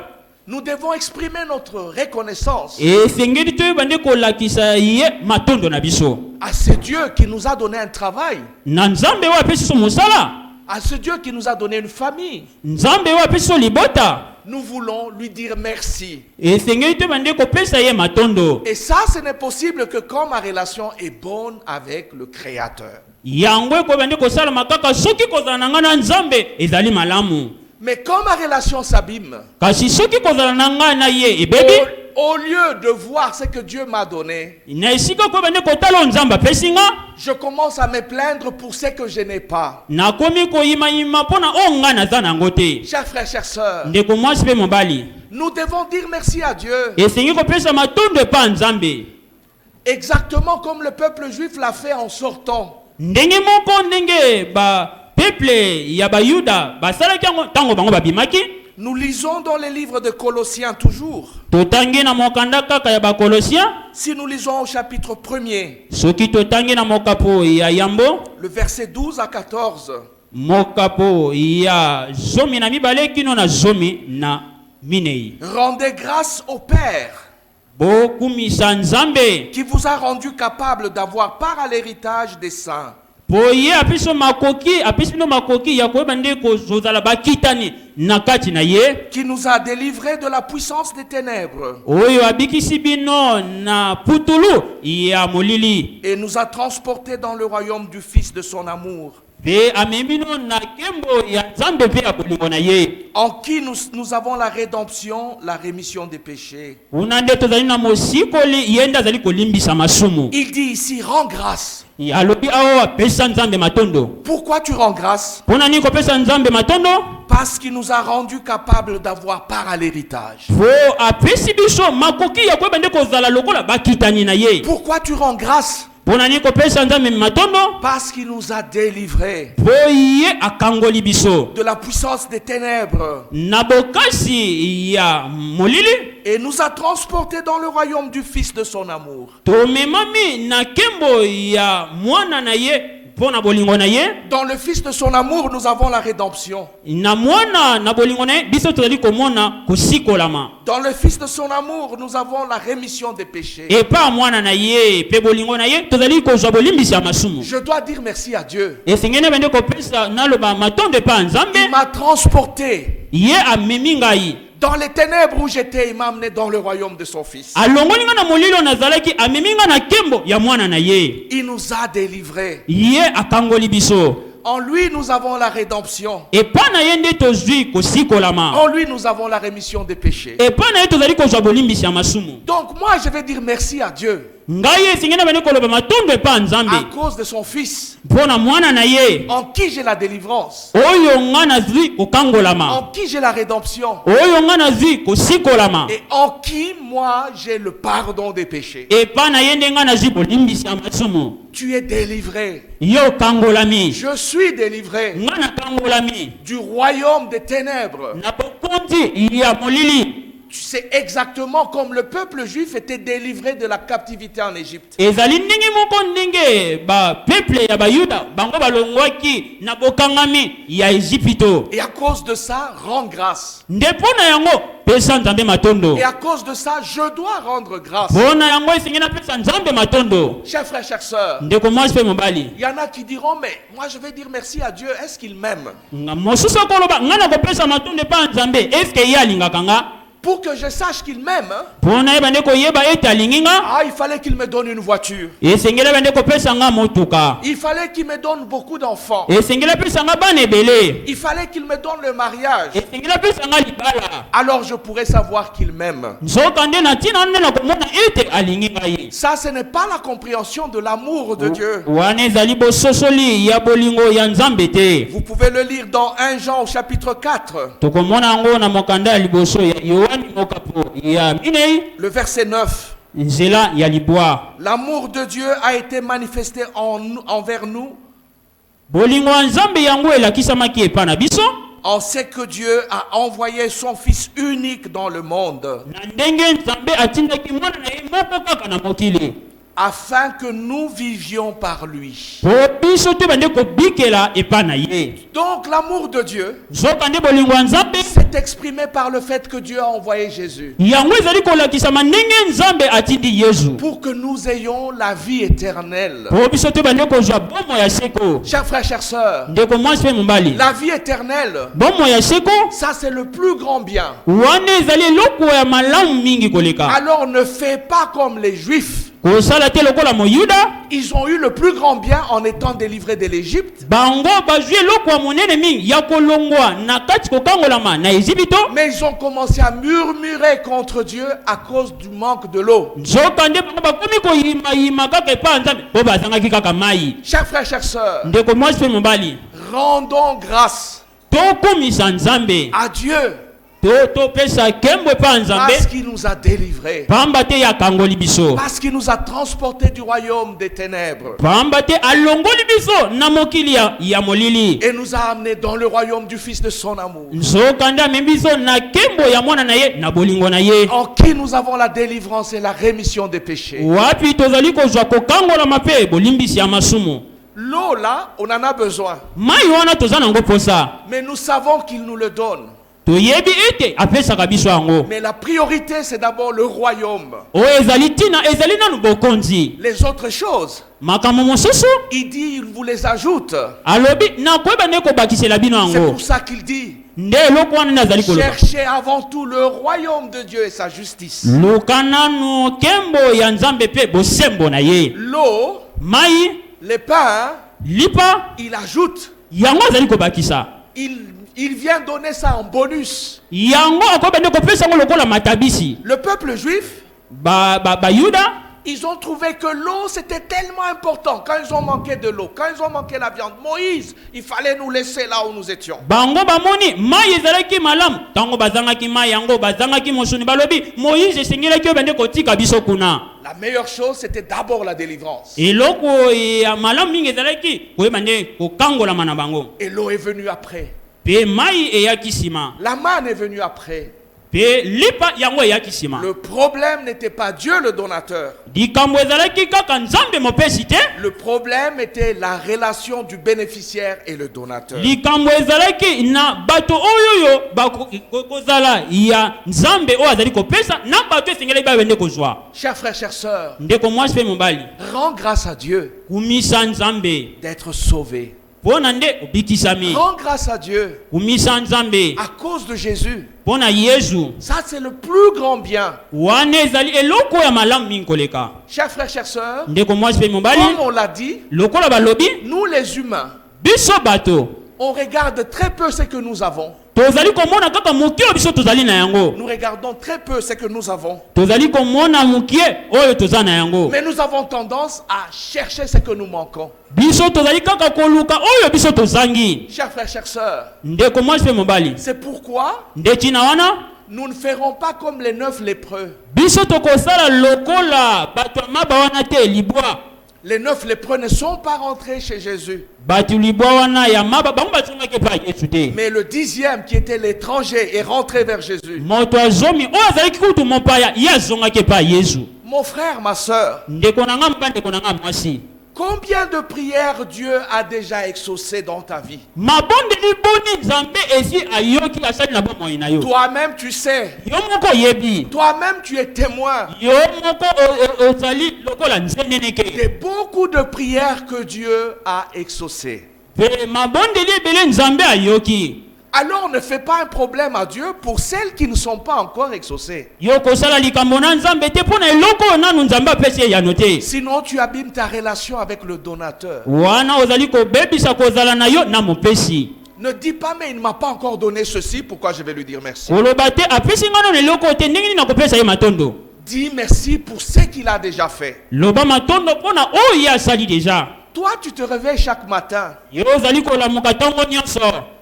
Nous devons exprimer notre reconnaissance Esengeli toyebande kolakisa ye matondo na biso à ce Dieu qui nous a donné un travail, na nzambe oyo apesi biso mosala, à ce Dieu qui nous a donné une famille. nzambe oyo apesi biso libota. Nous voulons lui dire merci. Esengeli toyebande kopesa ye matondo. Et ça, ce n'est possible que quand ma relation est bonne avec le Créateur. Yango ekobande kosalama kaka soki kozala na ngai na nzambe ezali malamu. Mais quand ma relation s'abîme, Kasi soki kozala na ngai na ye ebebi, au lieu de voir ce que Dieu m'a donné, na esika koyebande kotala nzambe apesi nga, je commence à me plaindre pour ce que je n'ai pas. nakomi koyimayima mpona oyo ngai naza nango te. Chers frères, chères sœurs, Ndeko mwasi mpe mobali, nous devons dire merci à Dieu, esengi kopesa matondo epa nzambe exactement comme le peuple juif l'a fait en sortant. ndenge moko ndenge ba peuple ya bayuda basalaki yango ntango bango babimaki. Nous lisons dans les livres de Colossiens toujours. Totangi na mokanda kaka ya bakolosien. Si nous lisons au chapitre 1er, Soki totangi na mokapo ya yambo, le verset 12 à 14, mokapo ya zomi na mibale kino na zomi na minei. rendez grâce au Père Bokumisa nzambe qui vous a rendu capable d'avoir part à l'héritage des saints. boye apiso makoki apiso makoki ya koyeba nde kozala bakitani na kati na ye, Qui nous a délivrés de la puissance des ténèbres oyo abikisi bino na putulu ya molili et nous a transportés dans le royaume du Fils de son amour, pe amembino na kembo ya nzambe pe ya bolingo na ye, en qui nous avons la rédemption, la rémission des péchés. una nde tozali na mosikoli ye nde azali kolimbisa masumu. Il dit ici, rends grâce. Alobi awa pesa nzambe matondo. Pourquoi tu rends grâce? Pona ni kopesa nzambe matondo? Parce qu'il nous a rendus capables d'avoir part à l'héritage. Po apesi biso makoki ya koyeba nde kozala lokola bakitani na ye. Pourquoi tu rends grâce? Pona ni kopesa nzambe matondo? Parce qu'il nous a délivrés Po ye akangoli biso de la puissance des ténèbres na bokasi ya molili, et nous a transportés dans le royaume du Fils de son amour. tomemami na kembo ya mwana na ye pona bolingo na ye. Dans le Fils de son amour, nous avons la rédemption. Na mwana na bolingo na ye biso tozali komona kosikolama. Dans le Fils de son amour, nous avons la rémission des péchés. Epa mwana na ye pe bolingo na ye tozali kozwa bolimbisi ya masumu. Je dois dire merci à Dieu. Esengene bende kopesa naloba matondo epa Il nzambe, m'a transporté ye amemi ngai dans les ténèbres où j'étais. Il m'a amené dans le royaume de son Fils. alongoli nga na molili oyo nazalaki, amemi nga na kembo ya mwana na ye, Il nous a délivrés. ye akangoli biso. En lui, nous avons la rédemption. Epa na ye nde tozwi kosikolama, En lui, nous avons la rémission des péchés. epa na ye tozali kozwa bolimbisi ya masumu. Donc moi, je vais dire merci à Dieu Ngai esengene bende koloba matondo epa nzambe à cause de son Fils, mpona mwana na ye en qui j'ai la délivrance, oyo nga nazwi kokangolama, en qui j'ai la rédemption, oyo nga nazwi kosikolama, et en qui moi j'ai le pardon des péchés. epa na ye nde nga nazwi bolimbisi ya masumu. Tu es délivré. Ye okangolami, Je suis délivré nga nakangolami du royaume des ténèbres. na bokonzi ya molili. Tu sais exactement comme le peuple juif était délivré de la captivité en Égypte. Ezali ndenge moko ndenge ba peuple ya bayuda bango balongwaki na bokangami ya Ejipito. Et à cause de ça, rends grâce. Nde pona yango pesa nzambe matondo. Et à cause de ça, je dois rendre grâce. Pona yango esengena pesa nzambe matondo. Chers frères, chères sœurs, Ndeko mwasi pe mobali. il y en a qui diront, mais moi je vais dire merci à Dieu, est-ce qu'il m'aime? Nga mosusu koloba nga na kopesa matondo pa nzambe. Est-ce que ye alingaka nga? Pour que je sache qu'il m'aime, hein, mpona ye bande koyeba ete alingi nga, il fallait qu'il me donne une voiture. esengeli bande kopesa nga motuka, Il fallait qu'il me donne beaucoup d'enfants. esengeli apesa nga bana ebele, Il fallait qu'il me donne le mariage. esengeli apesa nga libala. Alors je pourrais savoir qu'il m'aime. Nzoka nde na ntina nde na komona ete alingi ngai. Ça, ce n'est pas la compréhension de l'amour de Dieu. Wana ezali bososoli ya bolingo ya Nzambe te. Vous pouvez le lire dans 1 Jean au chapitre 4, Tokomona yango na mokanda ya liboso ya Yohani mokapo ya minei, le verset 9. nzela ya libwa. L'amour de Dieu a été manifesté envers nous. Bolingo ya Nzambe yango elakisamaki epa na biso. On sait que Dieu a envoyé son Fils unique dans le monde Na ndenge Nzambe atindaki mwana na ye moko kaka na mokili. afin que nous vivions par lui. Po biso te bande kobikela epa na ye. Donc l'amour de Dieu Nzoka nde bolingo ya Nzambe s'est exprimé par le fait que Dieu a envoyé Jésus yango ezali kolakisama ndenge Nzambe atindi Yesu. pour que nous ayons la vie éternelle. Po biso te bande kozwa bomo ya seko. Chers frères, chers sœurs, Ndeko mwasi pe mobali. la vie éternelle, Bomo ya seko ça c'est le plus grand bien. wana ezali eloko ya malamu mingi koleka. Alors ne fais pas comme les Juifs. Kosala te lokola moyuda, Ils ont eu le plus grand bien en étant délivrés de l'Égypte, bango bazwi eloko ya monene mingi ya kolongwa na kati kokangolama na Ezipito. mais ils ont commencé à murmurer contre Dieu à cause du manque de l'eau. Nzoka nde bango bakomi koyimayima kaka epa ya Nzambe po bazangaki kaka mai. Chers frères, chers sœurs, Ndeko mwasi pe mobali, rendons grâce tokomisa Nzambe, à Dieu topesa kembo epa ya Nzambe parce qu'il nous a délivrés, pamba te yakangoli biso, parce qu'il nous a transportés du royaume des ténèbres pamba te alongoli biso na mokili ya molili, et nous a amenés dans le royaume du Fils de son amour, nzoka nde amemi biso na kembo ya mwana na ye na bolingo na ye. en qui nous avons la délivrance et la rémission des péchés. Wapi tozali kozwa kokangolama mpe bolimbisi ya masumu. L'eau là, on en a besoin, Mai wana toza nango posa, mais nous savons qu'il nous le donne. toyebi ete apesaka biso yango. Mais la priorité, c'est d'abord le royaume. Oyo ezali tina ezali nanu bokonzi. Les autres choses, Makambo mosusu il dit, il vous les ajoute. alobi nakoyeba nde kobakisela bino C'est yango. pour ça qu'il dit, Nde eloko wana nde azali koloba. cherchez avant tout le royaume de Dieu et sa justice. Luka nanu kembo ya Nzambe pe bosembo na ye. L'eau, Mai, les pains, lipa, il ajoute. yango azali kobakisa. Il vient donner ça en bonus. Yango akoyeba nde kopesa yango lokola matabisi. Le peuple juif, Bayuda, ils ont trouvé que l'eau c'était tellement important. Quand ils ont manqué de l'eau, quand ils ont manqué la viande, Moïse, il fallait nous laisser là où nous étions. bango bamoni mai ezalaki malamu tango bazangaki mai yango bazangaki mosuni balobi Moïse esengelaki oyo bande kotika biso kuna. La meilleure chose, c'était d'abord la délivrance. Eloko ya malamu mingi ezalaki koyeba nde kokangolama na bango. Et l'eau est venue après. Pe mai eyaki nsima, La manne est venue après. pe lipa yango eyaki nsima. Le problème n'était pas Dieu le donateur. Likambo ezalaki kaka Nzambe mopesi te. Le problème était la relation du bénéficiaire et le donateur. Likambo ezalaki na bato oyoyo bakozala ya Nzambe oyo azali kopesa na bato esengelaki babende kozwa. Chers frères, chers sœurs, Ndeko mwasi pe mobali, rends grâce à Dieu kumisa Nzambe d'être sauvé. pona nde obikisami. Rends grâce à Dieu Kumisa Nzambe à cause de Jésus. pona Yesu. Ça, c'est le plus grand bien. Wana ezali eloko ya malamu mingi koleka. Chers frères, chers sœurs, Ndeko mwasi pe mobali, comme on l'a dit, lokola balobi nous les humains, biso bato on regarde très peu ce que nous avons. tozali komona kaka mokie oyo biso tozali na yango. Nous regardons très peu ce que nous avons. Tozali komona mokie oyo toza na yango. Mais nous avons tendance à chercher ce que nous manquons. Biso tozali kaka koluka oyo biso tozangi. Chers frères, chers sœurs, Ndeko mwasi pe mobali, c'est pourquoi nde tina wana nous ne ferons pas comme les 9 lépreux. biso tokosala lokola bato ya maba wana te libwa. Les 9 lépreux ne sont pas rentrés chez Jésus. Bato libwa wana ya maba bango bazongaki pa Yesu te. Mais le 10e, qui était l'étranger, est rentré vers Jésus. Moto azomi oyo azalaki kutu mopaya ye azongaki pa Yesu. Mon frère, ma sœur, Ndeko na nga mpa ndeko na nga mwasi, combien de prières Dieu a déjà exaucées dans ta vie? mabondeli boni Nzambe esi ayoki asali na bomoi na yo. Toi-même, tu sais. Yo moko oyebi, Toi-même, tu es témoin yo moko ozali lokola nzeneneke. de beaucoup de prières que Dieu a exaucées. Pe mabondeli ebele Nzambe ayoki. alors ne fais pas un problème à Dieu pour celles qui ne sont pas encore exaucées. Sinon tu abîmes ta relation avec le donateur. Ne dis pas mais il ne m'a pas encore donné ceci, pourquoi je vais lui dire merci? Dis merci pour ce qu'il a déjà fait. Toi tu te réveilles chaque matin.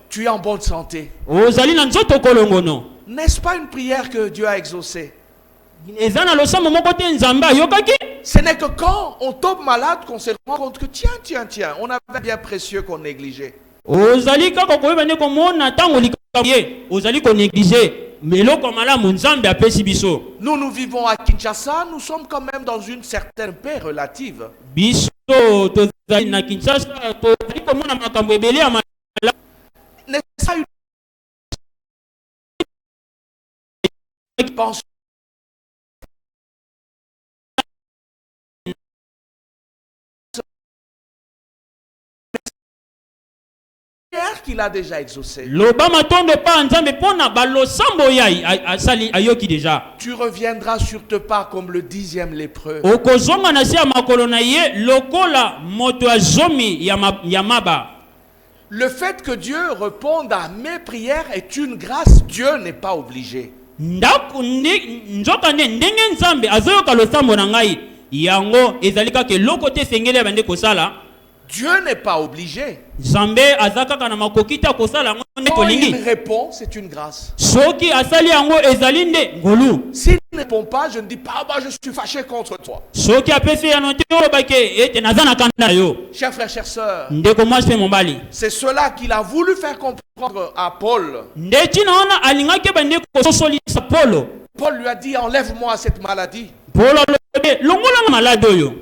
Tu es en bonne santé. N'est-ce pas une prière que Dieu a exaucée? Ce n'est que quand on tombe malade qu'on se rend compte que tiens, on avait bien précieux qu'on négligeait. Nous vivons à Kinshasa, nous sommes quand même dans une certaine paix relative. N'est-ce pas une pensée qu'il a déjà exaucé? Tu reviendras sur tes pas comme le 10e lépreux. Le fait que Dieu réponde à mes prières est une grâce. Dieu n'est pas obligé. Dieu n'est pas obligé. Quand il répond, c'est une grâce. S'il ne répond pas, je ne dis pas, bah, je suis fâché contre toi. Chers frères, chers sœurs, c'est cela qu'il a voulu faire comprendre à Paul. Paul lui a dit, enlève-moi cette maladie.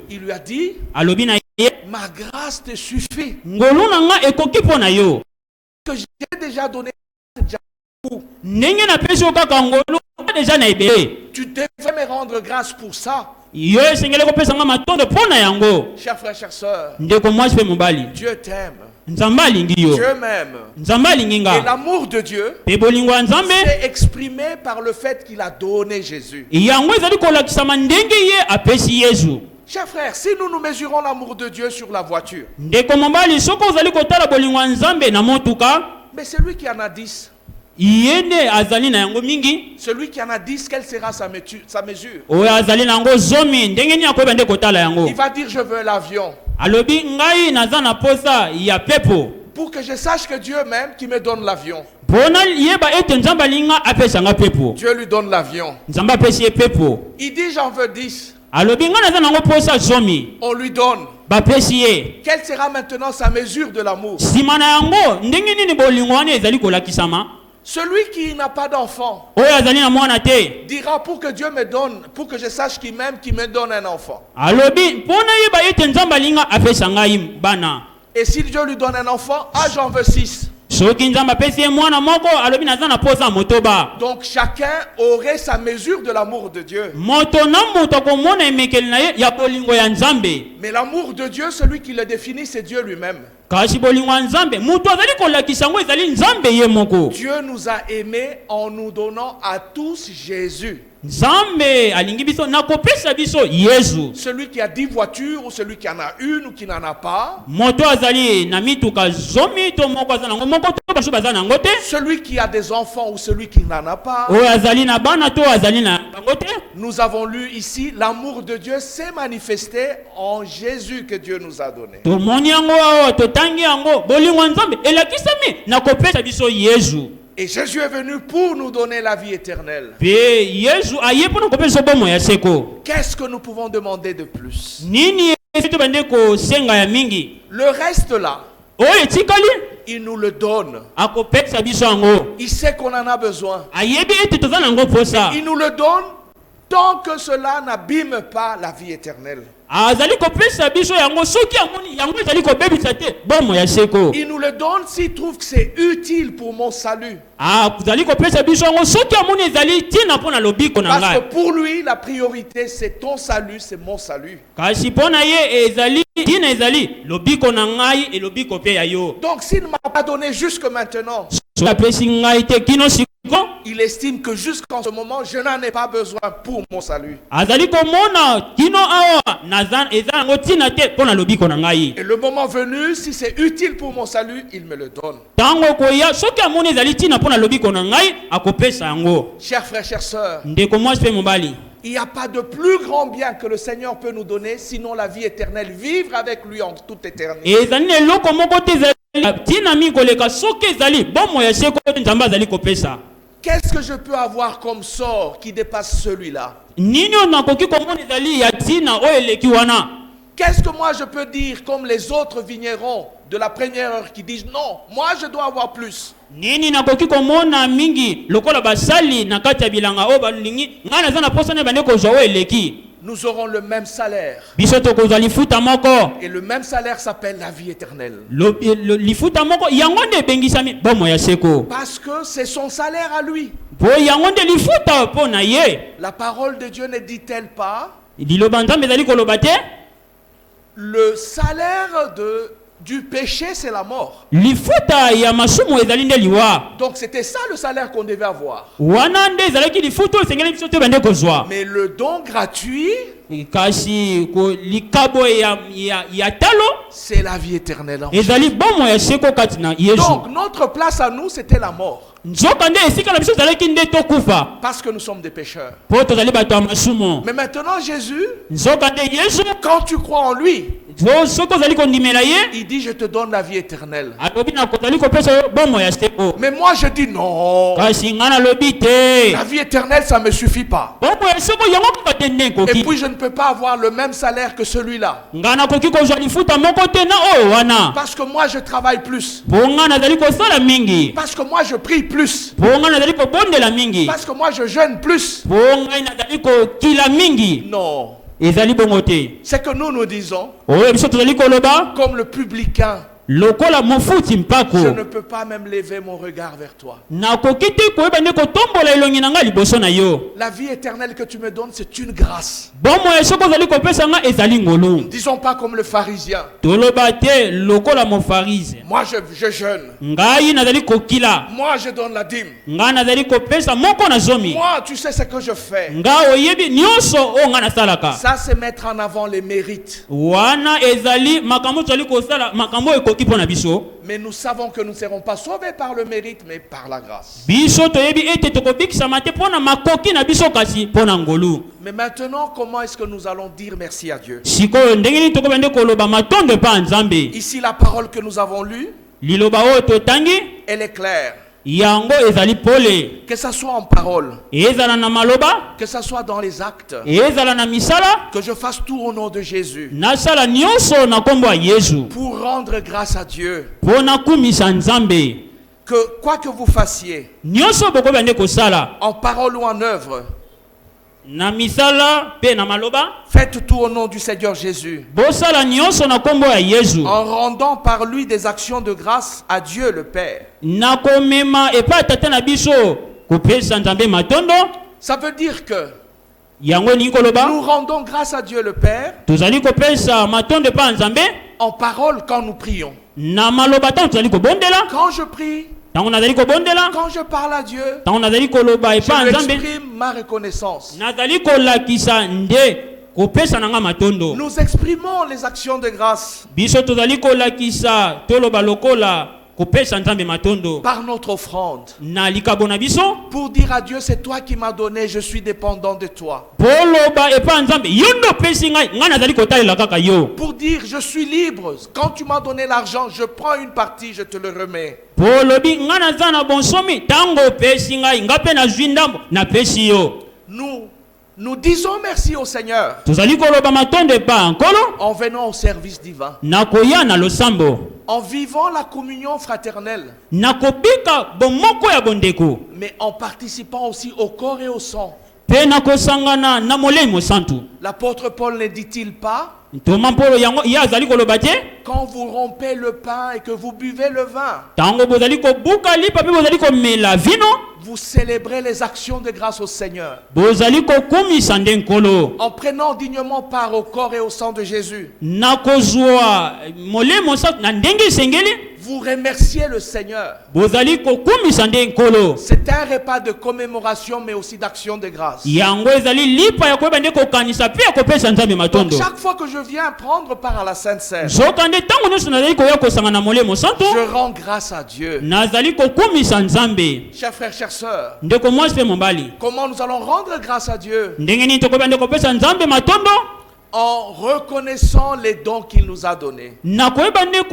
Il lui a dit, ma grâce te suffit. Que j'ai déjà donné. Tu devais me rendre grâce pour ça. Chers frères, chers sœurs, Dieu t'aime. Dieu m'aime. Et l'amour de Dieu s'est exprimé par le fait qu'il a donné Jésus. Chers frères, si nous nous mesurons l'amour de Dieu sur la voiture, mais c'est lui qui en a 10. Celui qui en a 10, quelle sera sa mesure? Il va dire je veux l'avion. Pour que je sache que Dieu m'aime, qui me donne l'avion. Dieu lui donne l'avion. Il dit j'en veux 10. On lui donne. Quelle sera maintenant sa mesure de l'amour? Celui qui n'a pas d'enfant dira pour que Dieu me donne, pour que je sache qu'il m'aime, qu'il me donne un enfant. Et si Dieu lui donne un enfant, ah j'en veux 6. Donc chacun aurait sa mesure de l'amour de Dieu. Mais l'amour de Dieu, celui qui le définit, c'est Dieu lui-même. Dieu nous a aimés en nous donnant à tous Jésus. Celui qui a 10 voitures ou celui qui en a une ou qui n'en a pas. Celui qui a des enfants ou celui qui n'en a pas. Nous avons lu ici, l'amour de Dieu s'est manifesté en Jésus que Dieu nous a donné. Et Jésus est venu pour nous donner la vie éternelle. Qu'est-ce que nous pouvons demander de plus? Le reste là, il nous le donne. Il sait qu'on en a besoin. Il nous le donne tant que cela n'abîme pas la vie éternelle. Il nous le donne s'il trouve que c'est utile pour mon salut. Parce que pour lui, la priorité, c'est ton salut, c'est mon salut. Donc s'il ne m'a pas donné jusque maintenant, Il estime que jusqu'en ce moment, je n'en ai pas besoin pour mon salut. Et le moment venu, si c'est utile pour mon salut, il me le donne. Chers frères, chères sœurs, il n'y a pas de plus grand bien que le Seigneur peut nous donner, sinon la vie éternelle, vivre avec lui en toute éternité. Qu'est-ce que je peux avoir comme sort qui dépasse celui-là? Qu'est-ce que moi je peux dire comme les autres vignerons de la première heure qui disent non, moi je dois avoir plus? Nous aurons le même salaire. Et le même salaire s'appelle la vie éternelle. Parce que c'est son salaire à lui. La parole de Dieu ne dit-elle pas le salaire du péché, c'est la mort. Donc c'était ça le salaire qu'on devait avoir. Mais le don gratuit, c'est la vie éternelle. Donc notre place à nous, c'était la mort. Parce que nous sommes des pécheurs. Mais maintenant Jésus, quand tu crois en lui, il dit je te donne la vie éternelle. Mais moi je dis non. La vie éternelle ça ne me suffit pas. Et puis je ne peux pas avoir le même salaire que celui-là. Parce que moi je travaille plus. Parce que moi je prie plus. Parce que moi je jeûne plus. Non. C'est que nous disons, comme le publicain, je ne peux pas même lever mon regard vers toi. La vie éternelle que tu me donnes, c'est une grâce. Ne disons pas comme le pharisien. Moi je jeûne. Moi je donne la dîme. Moi tu sais ce que je fais. Ça c'est mettre en avant les mérites. Mais nous savons que nous ne serons pas sauvés par le mérite, mais par la grâce. Mais maintenant, comment est-ce que nous allons dire merci à Dieu? Ici, la parole que nous avons lue, elle est claire. Que ça soit en parole, que ça soit dans les actes, que je fasse tout au nom de Jésus, pour rendre grâce à Dieu, que quoi que vous fassiez, en parole ou en œuvre, faites tout au nom du Seigneur Jésus, en rendant par lui des actions de grâce à Dieu le Père. Ça veut dire que nous rendons grâce à Dieu le Père en parole quand nous prions. Quand je prie, quand je parle à Dieu, je lui exprime ma reconnaissance. Nous exprimons les actions de grâce par notre offrande, pour dire à Dieu, c'est toi qui m'as donné, je suis dépendant de toi. Pour dire, je suis libre, quand tu m'as donné l'argent, je prends une partie, je te le remets. Nous disons merci au Seigneur en venant au service divin, en vivant la communion fraternelle, mais en participant aussi au corps et au sang. L'apôtre Paul ne dit-il pas, quand vous rompez le pain et que vous buvez le vin, vous célébrez les actions de grâce au Seigneur, en prenant dignement part au corps et au sang de Jésus. vous remerciez le Seigneur. bozali kokumisa nde nkolo. C'est un repas de commémoration, mais aussi d'action de grâce. Yango ezali lipa ya koyeba nde kokanisa pe ya kopesa nzambe Donc, matondo. chaque fois que je viens prendre part à la Sainte Seine, Zoka nde ntango nyonso nazali koya kosanga na molemo santo, je rends grâce à Dieu. nazali kokumisa nzambe. Chers frères, chères sœurs, Ndeko mwasi pe mobali, comment nous allons rendre grâce à Dieu? ndenge nini tokoyeba nde kopesa nzambe matondo? En reconnaissant les dons qu'il nous a donnés. Na koyeba nde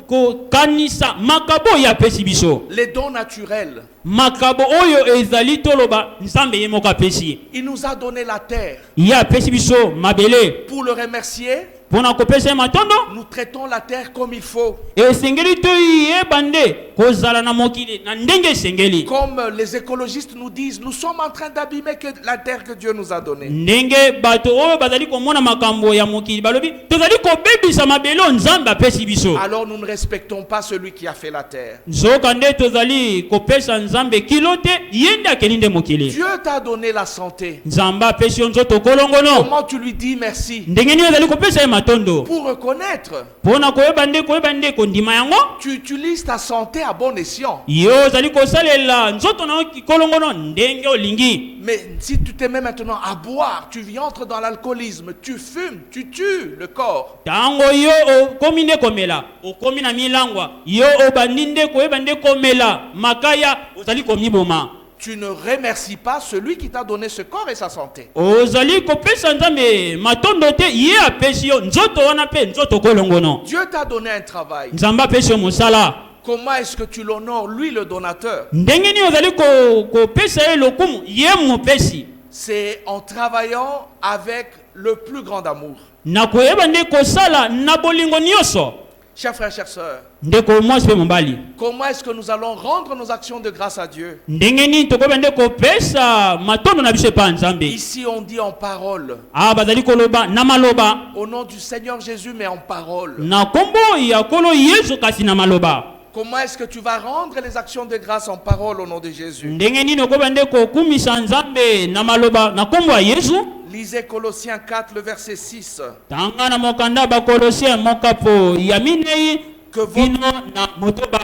kokanisa makabo ya pesi biso. Les dons naturels. Makabo oyo ezali toloba nzambe ye moko apesi. Il nous a donné la terre. Ya pesi biso mabele. Pour le remercier, Pona kopesa matondo, nous traitons la terre comme il faut. esengeli to yeba nde kozala na mokili na ndenge esengeli. Comme les écologistes nous disent, nous sommes en train d'abîmer la terre que Dieu nous a donnée. Ndenge bato oyo bazali komona makambo ya mokili balobi tozali kobebisa mabele nzambe apesi biso. Alors nous ne respectons pas celui qui a fait la terre. Zoka nde tozali kopesa nzambe kilote yende akeli nde mokili. Dieu t'a donné la santé. Nzambe apesi yo nzoto kolongono. Comment tu lui dis merci? Ndenge nini ozali kopesa ye matondo? Pour reconnaître, Pona koyeba nde kondima yango. tu utilises ta santé à bon escient. Yo ozali kosalela nzoto na yo kolongono ndenge olingi. Mais si tu te mets maintenant à boire, tu entres dans l'alcoolisme, tu fumes, tu tues le corps. Tango yo okomi nde komela, okomi na milangwa, yo obandi nde koyeba nde komela, makaya ozali komiboma. Tu ne remercies pas celui qui t'a donné ce corps et sa santé. Ozali kopesa nzambe matondo te ye apesi yo nzoto wana pe nzoto kolongono. Dieu t'a donné un travail. Nzambe apesi yo mosala. Comment est-ce que tu l'honores, lui le donateur? Ndenge nini ozali kopesa ye lokumu ye mopesi. C'est en travaillant avec le plus grand amour. Na koyeba nde kosala na bolingo nyonso. Chers frères, chères sœurs, Ndeko mwasi pe mobali. comment est-ce que nous allons rendre nos actions de grâce à Dieu? Ndenge nini tokoyeba nde kopesa matondo na biso epa nzambe. Ici on dit en parole, Ah bazali koloba na maloba. au nom du Seigneur Jésus, mais en parole. Na kombo ya kolo Yesu kasi na maloba. Comment est-ce que tu vas rendre les actions de grâce en parole au nom de Jésus? Ndenge nini okoyeba nde kokumisa nzambe na maloba na kombo ya Yesu? Lisez Colossiens 4, le verset 6. Tanga na mokanda ba Kolosien mokapo ya minei Que vino votre, na motoba.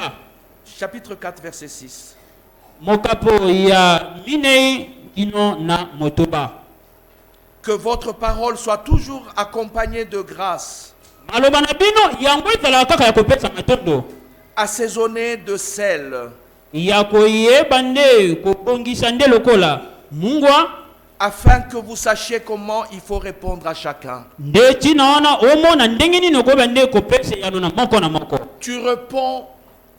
chapitre 4, verset 6. Mokapo ya minei vino na motoba. Que votre parole soit toujours accompagnée de grâce, Maloba na bino yango ezala kaka ya kopesa matondo. assaisonnée de sel, Ya koyeba nde kobongisa nde lokola mungwa afin que vous sachiez comment il faut répondre à chacun. nde tina wana omona ndenge nini okoyeba nde kopesa yano na moko na moko. Tu réponds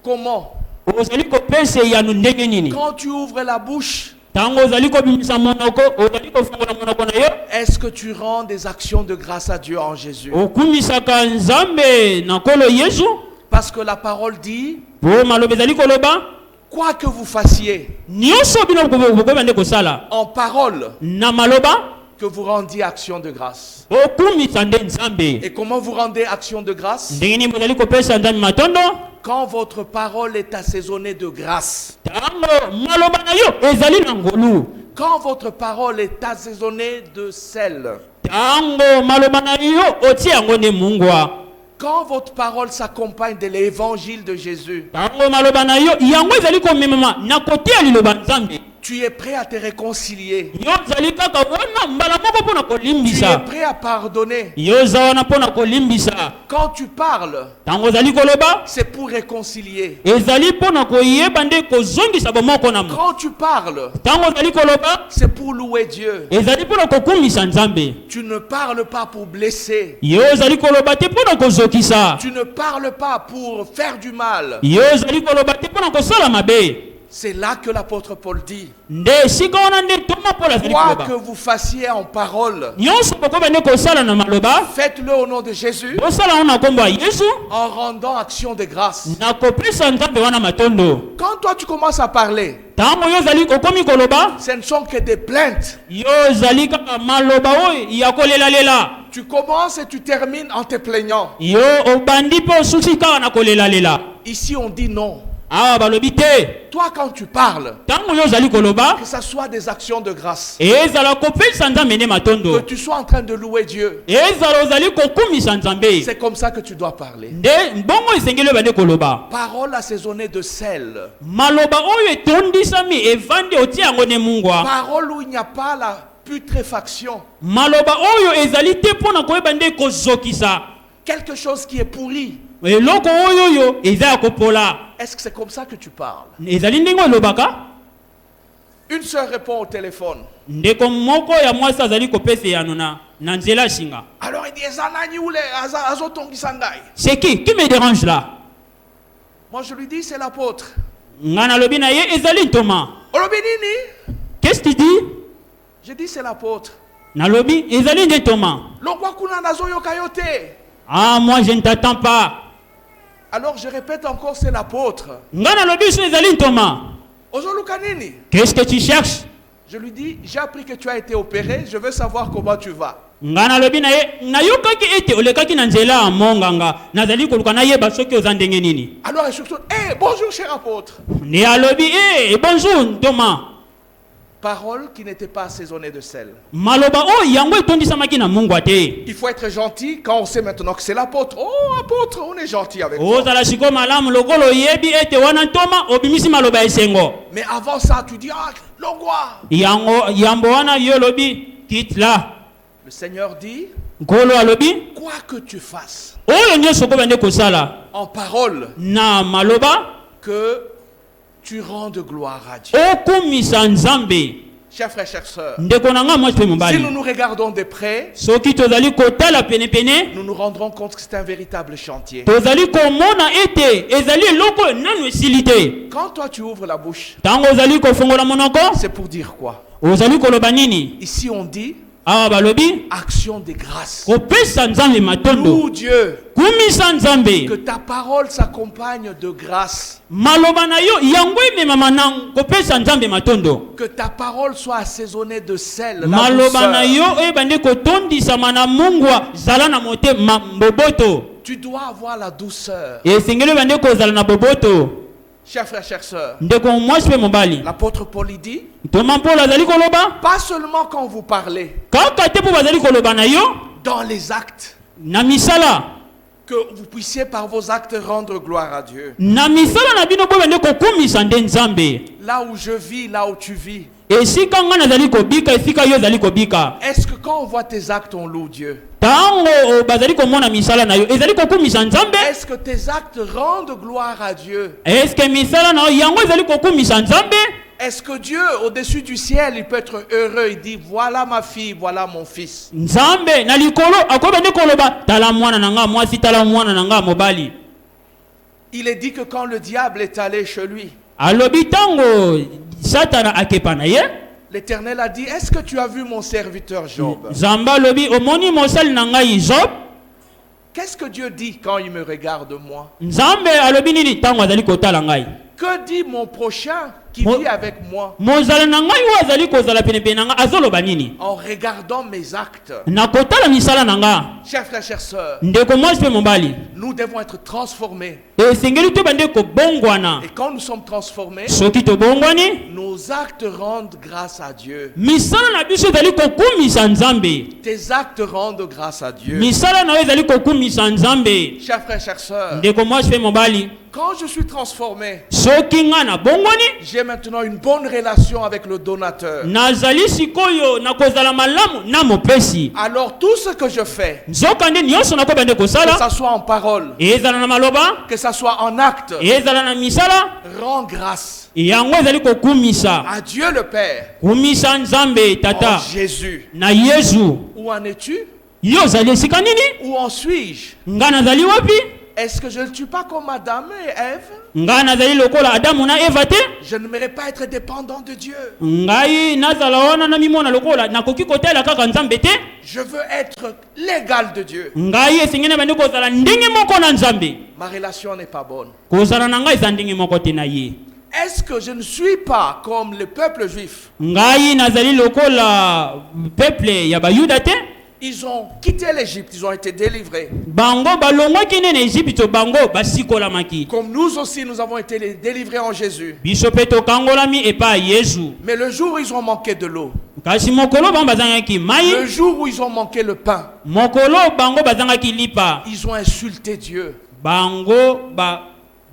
comment? Ozali kopesa yano ndenge nini? Quand tu ouvres la bouche, Tango ozali kobimisa monoko, ozali kofungola monoko na yo. est-ce que tu rends des actions de grâce à Dieu en Jésus? Okumisaka nzambe na kolo Yesu. Parce que la parole dit, Po maloba ezali koloba quoi que vous fassiez nyonso bino bokoyeba nde kosala en parole, na maloba que vous rendiez action de grâce. okumisa nde nzambe. Et comment vous rendez action de grâce? Ndenge nini bozali kopesa nzambe matondo? Quand votre parole est assaisonnée de grâce. Tango maloba na yo ezali na ngolu. Quand votre parole est assaisonnée de sel. Tango maloba na yo otie yango nde mungwa. Quand votre parole s'accompagne de l'évangile de Jésus. Tango maloba na yo yango ezali komemama na kotia liloba nzambe. Tu es prêt à te réconcilier. Yo zali kaka wana mbala moko pona Tu es kolimbisa. prêt à pardonner. Yo za wana pona kolimbisa. Quand tu parles, Tango zali koloba c'est pour réconcilier. ezali pona koyeba nde kozongisa bomoko na mo. Quand tu parles, Tango zali koloba c'est pour louer Dieu. ezali pona kokumisa nzambe. Tu ne parles pas pour blesser. Yo zali koloba te pona kozokisa. Tu ne parles pas pour faire du mal. Yo zali koloba te pona kosala mabe. C'est là que l'apôtre Paul dit, Nde sika wana nde toma pola zali quoi koloba. que vous fassiez en parole, Nyonso bokoba nde kosala na maloba. faites-le au nom de Jésus Bosala wana kombo ya Yesu. en rendant action de grâce. Na kopesa nzambe wana matondo. Quand toi tu commences à parler, Tango yo zali okomi koloba. ce ne sont que des plaintes. Yo zali kaka maloba oyo ya kolela-lela. Tu commences et tu termines en te plaignant. Yo obandi pe osusi kaka na kolela-lela. Ici on dit non. awa balobi te Toi, quand tu parles, ntango yo ozali koloba que ça soit des actions de grâce, ezala kopesa nzambe nde que matondo tu sois en train de louer Dieu, ezala ozali kokumisa nzambe c'est comme ça que tu dois parler. nde mbongo esengeli obande koloba Parole assaisonnée de sel. maloba oyo etondisami evandi otia yango ne mungwa Parole où il n'y a pas la putréfaction. maloba oyo ezali te mpona koyeba nde kozokisa Quelque chose qui est pourri. eloko oyo eza ya kopola Est-ce que c'est comme ça que tu parles? ezali ndenge elobaka Une sœur répond au téléphone. ndeko moko ya mwasi azali kopesa eyano na nzela ya singa. Alors il dit, Ezanani ou les Azotongi Sangai. C'est qui me dérange là? Moi je lui dis, c'est l'apôtre. Nga nalobi na ye ezali ntoma. Olobinini? Qu'est-ce que tu dis? Je dis, c'est l'apôtre. Nalobi ezali nde ntoma. Lokwa nazoyo kayote. Ah, moi je ne t'attends pas. Alors je répète encore, c'est l'apôtre. Nga nalobi so ezali ntoma. Ozolukanini? Qu'est-ce que tu cherches? Je lui dis, j'ai appris que tu as été opéré, je veux savoir comment tu vas. Nga nalobi na ye nayokaki ete olekaki na nzela ya monganga nazali koluka nayeba soki oza ndenge nini. Alors elle surtout, bonjour cher apôtre. Ne alobi bonjour ntoma. Parole qui n'était pas assaisonnée de sel. Maloba o yango etondisamaki na mungwa te. Il faut être gentil quand on sait maintenant que c'est l'apôtre. Oh apôtre, on est gentil avec toi. Ozala siko malamu lokolo yebi ete wana ntoma obimisi maloba esengo. Mais avant ça, tu dis, longwa. Yambo wana yo lobi quitte là. Le Seigneur dit, Golo alobi quoi que tu fasses, oyo nyonso ko bande kosala en parole, na maloba que tu rendes gloire à Dieu. okumisa nzambe. Chers frères, chères sœurs, Ndeko na nga mwasi pe si nous mobali nous regardons de près, soki tozali kotala penepene nous nous rendrons compte que c'est un véritable chantier. tozali komona ete ezali eloko nanu esili te. Quand toi tu ouvres la bouche, Ntango ozali kofongola monoko c'est pour dire quoi? ozali koloba nini? Ici on dit Awa balobi action de grâce. kopesa nzambe matondo Loue Dieu, kumisa que nzambe ta parole s'accompagne de grâce. maloba na yo yango ememama na kopesa nzambe matondo. Que ta parole soit assaisonnée de sel. La Maloba na douceur. yo ebande kotondisama na mungwa zala na motema boboto. Tu dois avoir la douceur. Esengeli bande kozala na boboto. Chers frères, chères sœurs, Ndeko mwasi pe mobali l'apôtre Paul dit, toma mpola azali koloba pas seulement quand vous parlez, kaka te mpo bazali koloba na yo dans les actes, na misala que vous puissiez par vos actes rendre gloire à Dieu. na misala na bino mpo bande kokumisa nde nzambe. Là où je vis, là où tu vis. Esika nga nazali kobika esika yo ezali kobika. Est-ce que quand on voit tes actes, on loue Dieu? Ntango bazali komona misala na yo ezali kokumisa nzambe. Est-ce que tes actes rendent gloire à Dieu? Eske misala na yo yango ezali kokumisa nzambe? Est-ce que Dieu, au-dessus du ciel, il peut être heureux? Il dit, voilà ma fille, voilà mon fils. Nzambe na likolo akobende koloba tala mwana na nga mwasi tala mwana na nga mobali. Il est dit que quand le diable est allé chez lui, Alobi tango satana akepa na ye. l'Éternel a dit, est-ce que tu as vu mon serviteur Job? Zamba lobi omoni mosali na ngai Job. Qu'est-ce que Dieu dit quand il me regarde moi? Nzambe alobi nini tango azali kotala ngai. Que dit mon prochain qui Mo- vit avec moi Mozala na ngai oyo azali kozala penepene na nga azoloba nini? en regardant mes actes? Na kotala misala na nga. Chers frères, chères sœurs, Ndeko mwasi pe mobali. nous devons être transformés. Esengeli to bande kobongwana. Et quand nous sommes transformés, Soki tobongwani nos actes rendent grâce à Dieu. misala na biso ezali kokumisa nzambe. Tes actes rendent grâce à Dieu. Misala na yo ezali kokumisa nzambe. Chers frères, chères sœurs, Ndeko mwasi pe mobali. quand je suis transformé, Soki nga na bongwani j'ai maintenant une bonne relation avec le donateur. nazali sikoyo na kozala malamu na mopesi. Alors tout ce que je fais, Nzokande nyonso nakobande que kosala ça soit en parole, ezala na maloba que ça soit en acte, ezala na misala rend grâce yango ezali kokumisa à Dieu le Père, kumisa nzambe en tata Jésus. na Yesu. Où en es-tu? Yo ozali esika nini? Où en suis-je? Nga nazali wapi? Est-ce que je ne tue pas comme Adam et Ève? Nga nazali lokola Adamu na Eva te? Je n'aimerais pas être dépendant de Dieu. Ngai nazala wana na mimona lokola nakoki kotela kaka nzambe te? Je veux être l'égal de Dieu. Ngai esengeli bande kozala ndenge moko na nzambe. Ma relation n'est pas bonne. Kozala na ngai eza ndenge moko te na ye. Est-ce que je ne suis pas comme le peuple juif? Ngai nazali lokola peuple ya bayuda te? Ils ont quitté l'Égypte, ils ont été délivrés. bango balongwaki nde na Egypte bango basikolamaki. Comme nous aussi, nous avons été délivrés en Jésus. Biso mpe tokangolami epai ya Yesu. Mais le jour où ils ont manqué de l'eau, Kasi mokolo bango bazangaki mai, le jour où ils ont manqué le pain, mokolo bango bazangaki lipa, ils ont insulté Dieu. bango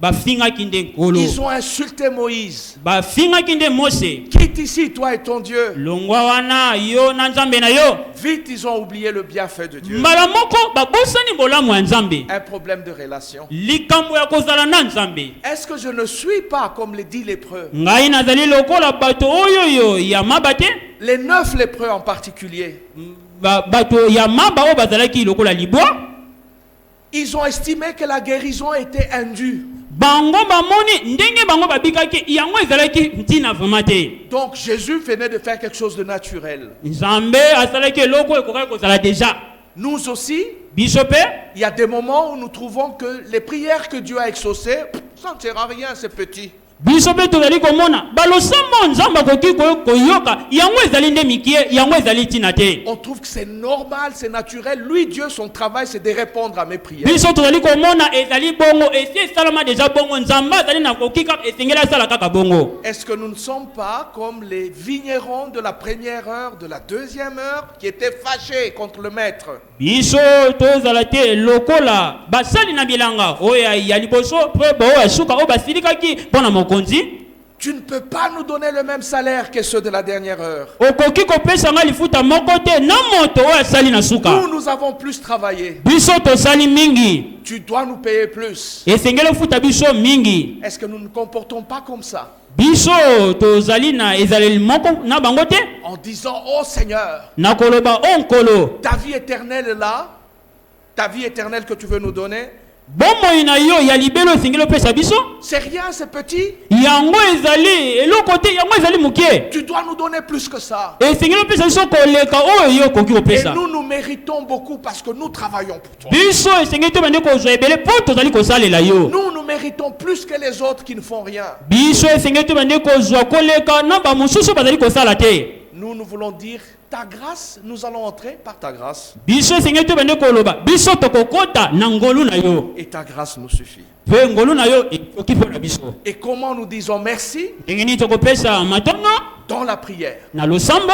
bafingaki nde nkolo, Ils ont insulté Moïse. bafingaki nde Mose. Quitte ici, toi et ton Dieu. Longwa wana yo na nzambe na yo. Vite, ils ont oublié le bienfait de Dieu. Mbala moko babosani bolamu ya nzambe, Un problème de relation. likambo ya kozala na nzambe. Est-ce que je ne suis pas comme les 10 lépreux? Ngai nazali lokola bato oyo ya maba te, Les 9 lépreux en particulier. bato ya maba oyo bazalaki lokola libwa. Ils ont estimé que la guérison était indue. Bango bamoni ndenge bango babikaki yango ezalaki ntina vraiment te. Donc Jésus venait de faire quelque chose de naturel. Nzambe asalaki eloko ekokaki kozala deja. Nous aussi, Biso pe il y a des moments où nous trouvons que les prières que Dieu a exaucées, ça ne sert à rien, c'est petit. biso pe tozali komona balosambo nzambe akoki koyoka yango ezali nde mikie, yango ezali ntina te. On trouve que c'est normal, c'est naturel. Lui, Dieu, son travail, c'est de répondre à mes prières. Biso tozali komona ezali bongo, esi esalama deja bongo, nzambe azali na koki kaka esengeli asala kaka bongo. Est-ce que nous ne sommes pas comme les vignerons de la première heure, de la deuxième heure, qui étaient fâchés contre le maître? Biso tozala te lokola basali na bilanga oyo ya liboso pe oyo ya suka oyo basilikaki mpona mokonzi. Tu ne peux pas nous donner le même salaire que ceux de la dernière heure. Okoki kopesa nga lifuta moko te na moto oyo asali na suka. Nous avons plus travaillé. Biso tosali mingi, Tu dois nous payer plus. esengeli ofuta biso mingi. Est-ce que nous ne comportons pas comme ça? Biso tozali na ezaleli moko na bango te, En disant, oh Seigneur, na koloba o nkolo, ta vie éternelle est là. Ta vie éternelle que tu veux nous donner, bomoi na yo ya libelo esengeli opesa biso, c'est rien, c'est petit. yango ezali eloko te, yango ezali mokie. Tu dois nous donner plus que ça. Esengeli opesa biso koleka oyo yo okoki Et kopesa. nous méritons beaucoup parce que nous travaillons pour toi. Biso esengeli to bande kozwa ebele po tozali kosalela yo. Nous méritons plus que les autres qui ne font rien. Biso esengeli to bande kozwa koleka na ba mosusu bazali kosala te. Nous voulons dire, ta grâce, nous allons entrer par ta grâce. Biso esengeli to bande koloba biso tokokota na ngolu na yo. Et ta grâce nous suffit. Pe ngolu na yo ekoki mpona biso. Et comment nous disons merci? Ndenge nini tokopesa matondo Dans la prière. na losambo,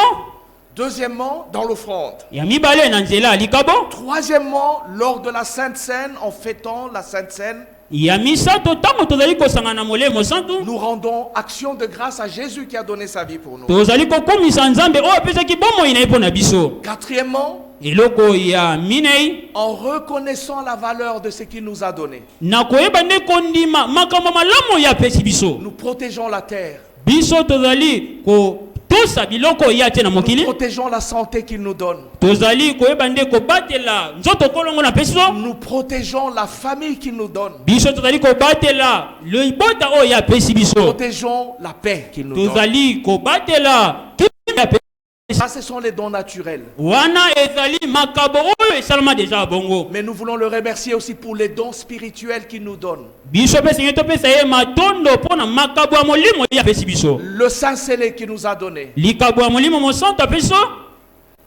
Deuxièmement, dans l'offrande. ya mibale na nzela ya likabo, Troisièmement, lors de la Sainte Seine, en fêtant la Sainte Seine, ya misato ntango tozali kosanga na molemo santu, nous rendons action de grâce à Jésus qui a donné sa vie pour nous. tozali kokomisa nzambe oyo apesaki bomoi na ye mpona biso. Quatrièmement, Eloko ya minei, en reconnaissant la valeur de ce qu'il nous a donné, na koyeba nde kondima makambo malamu oyo apesi biso. nous protégeons la terre, Biso tozali kotosa biloko oyo atie na nous mokili, protégeons la santé qu'il nous donne, tozali koyeba nde kobatela nzoto kolongo na pesi so, nous protégeons la famille qu'il nous donne, biso tozali kobatela libota oyo apesi nous biso, protégeons la paix qu'il nous donne. tozali kobatela kimi apesi. Ça, ce sont les dons naturels. Wana ezali makabo oyo esalama deja bongo. Mais nous voulons le remercier aussi pour les dons spirituels qu'il nous donne. Biso pe sengi topesa ye matondo mpona makabo ya molimo oyo apesi biso. Le Saint-Scellé qu'il nous a donné. Likabo ya molimo mosantu apesi so,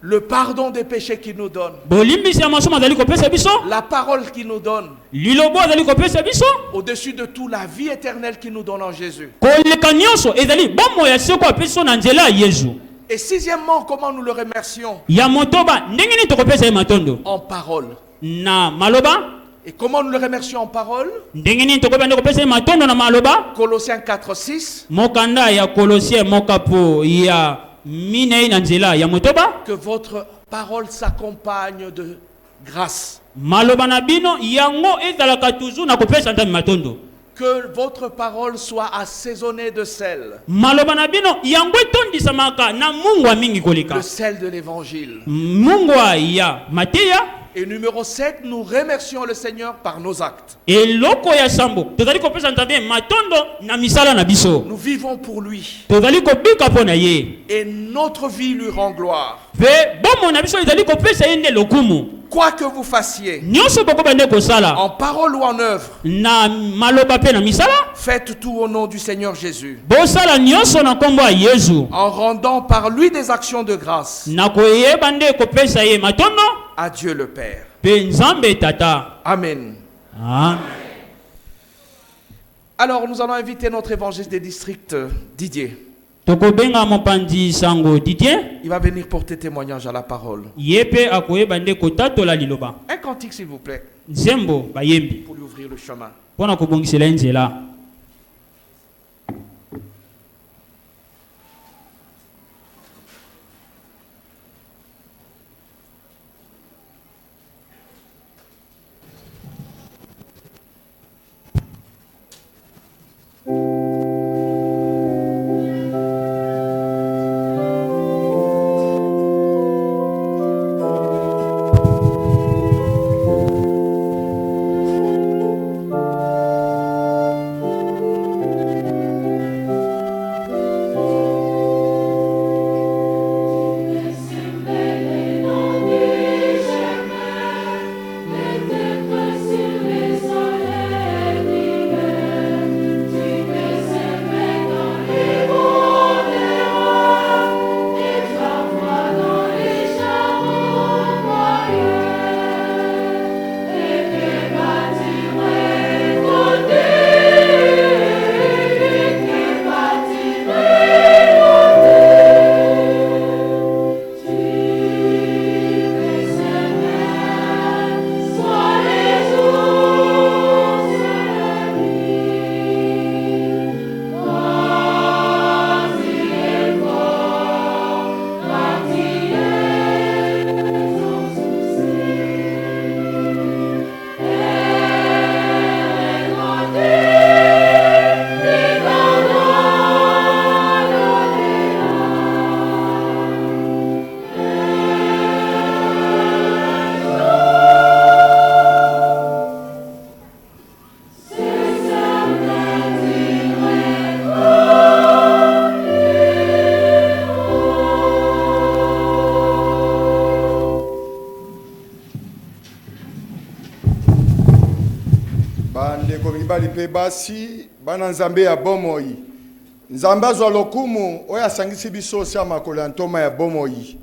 Le pardon des péchés qu'il nous donne. bolimbisi ya masumu azali kopesa biso, La parole qu'il nous donne. lilobo azali kopesa biso, Au-dessus de tout, la vie éternelle qu'il nous donne en Jésus. koleka nyonso ezali bomoi ya seko apesi so na nzela ya Yesu. Et sixièmement, comment nous le remercions? Ya motoba ndenge nini tokopesa ye matondo En parole. na maloba, Et comment nous le remercions en parole? ndenge nini tokoyeba nde kopesa ye matondo na maloba. Colossiens 4:6. Mokanda ya Kolosien mokapo ya minei na nzela ya motoba, Que votre parole s'accompagne de grâce. maloba na bino yango ezalaka toujours na kopesa nzambe matondo. Que votre parole soit assaisonnée de sel. Maloba na bino yango etondisamaka na mungwa mingi koleka. Le sel de l'évangile. Mungwa ya Mateya, Et numéro 7, nous remercions le Seigneur par nos actes. eloko ya sambo tozali kopesa nzambe matondo na misala na biso Nous vivons pour lui. tozali kobika mpo na ye Et notre vie lui rend gloire. mpe bomoi na biso ezali kopesa ye nde lokumu Quoi que vous fassiez, nyonso bokoba nde kosala en parole ou en œuvre, na maloba mpe na misala faites tout au nom du Seigneur Jésus, bosala nyonso na nkombo ya yesu en rendant par lui des actions de grâce na koyeba nde kopesa ye matondo à Dieu le Père. mpe nzambe tata Amen. amen. Alors nous allons inviter notre évangéliste des districts, Didier. tokobenga mopanzi sango Didier Il va venir porter témoignage à la parole. ye mpe akoyeba nde kotatola liloba Un cantique s'il vous plaît, nzembo bayembi pour lui ouvrir le chemin. mpo na kobongisela ye nzela. mibali pe basi bana nzambe ya bomoi nzambe azwa lokumu oyo asangisi biso sia makolo ya ntoma ya bomoi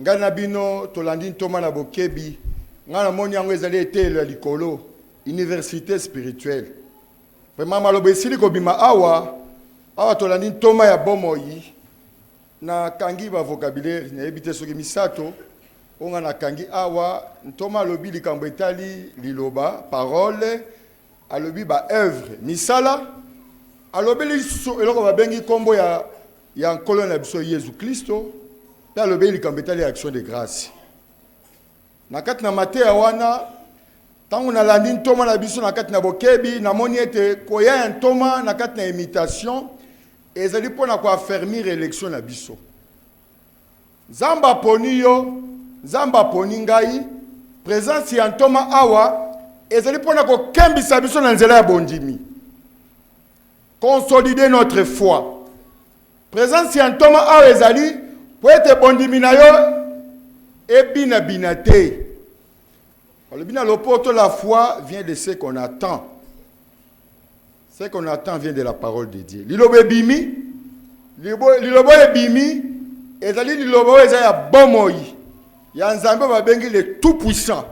ngai na bino tolandi ntoma na bokebi ngai namoni yango ezali etelo ya likolo université spirituelle vraimen maloba esili kobima awa tolandi ntoma ya bomoi nakangi bavocabulaire nayebi te soki misato onga nakangi awa ntoma alobi likambo etali liloba parole alobi ba œuvre misala alobi lisusu eloko babengi kombo ya nkolo na biso Yesu Kristo pe alobi likambo etali action de grâce na kati na Mateya wana tangu nalandi ntoma na biso na kati na bokebi namoni ete koya ya ntoma na kati na imitation ezali mpona koaffermir élection na biso Nzambe aponi yo Nzambe aponi ngai présence ya ntoma awa ezali mpona kokembisa biso na nzela ya bondimi consolider notre foi présence ya ntoma awa ezali po ete bondimi na yo ebina te alobi na lopoto la foi vient de ce qu'on attend. Ce qu'on attend vient de la parole de Dieu. Lilobo ebimi lilobo ebimi ezali lilobo ezali ya bomoi ya nzambe babengi le tout puissant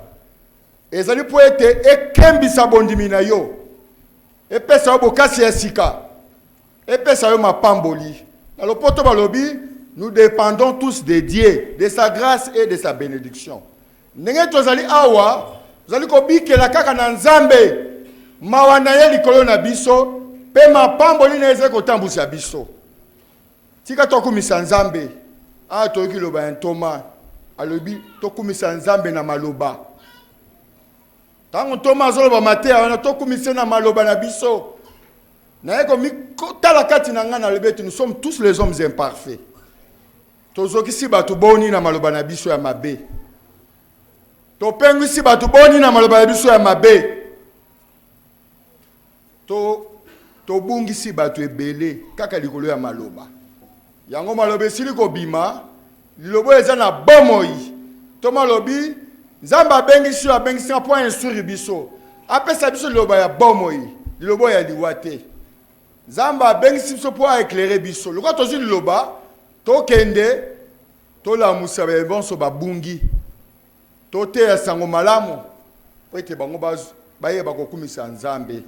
ezali po ete ekembisa bondimi na yo epesa yo bokasi ya sika epesa yo mapamboli na lopoto balobi nous dépendons tous de Dieu, de sa grâce et de sa bénédiction. Ndenge tozali awa tozali kobikela kaka na nzambe mawa na ye likolo na biso pe mapamboli na ezali kotambusa biso tika tokumisa nzambe awa toyoki loba ya ntoma alobi tokumisa nzambe na maloba tango ntoma azoloba Mateya wana tokumise na maloba na biso naye komikotala kati na nga na lobi ete nous sommes tous les hommes imparfaits tozokisi bato boni na maloba na biso ya mabe To pengisi batu boni na maloba biso ya mabe. To bungisi batu ebele kaka likolo ya maloba. Yango maloba esili ko bima, lilobo eza na bomoi. To malobi Nzamba bengisi po instruire biso. Apesa biso liloba ya bomoi, lilobo ya liwate. Nzamba bengisi biso po éclairer biso. Lokwa tozi liloba, to kende, to la musa ba bonso ba bungi. To te ya sango malamu. Po ete bango baye bakokumisa Nzambe.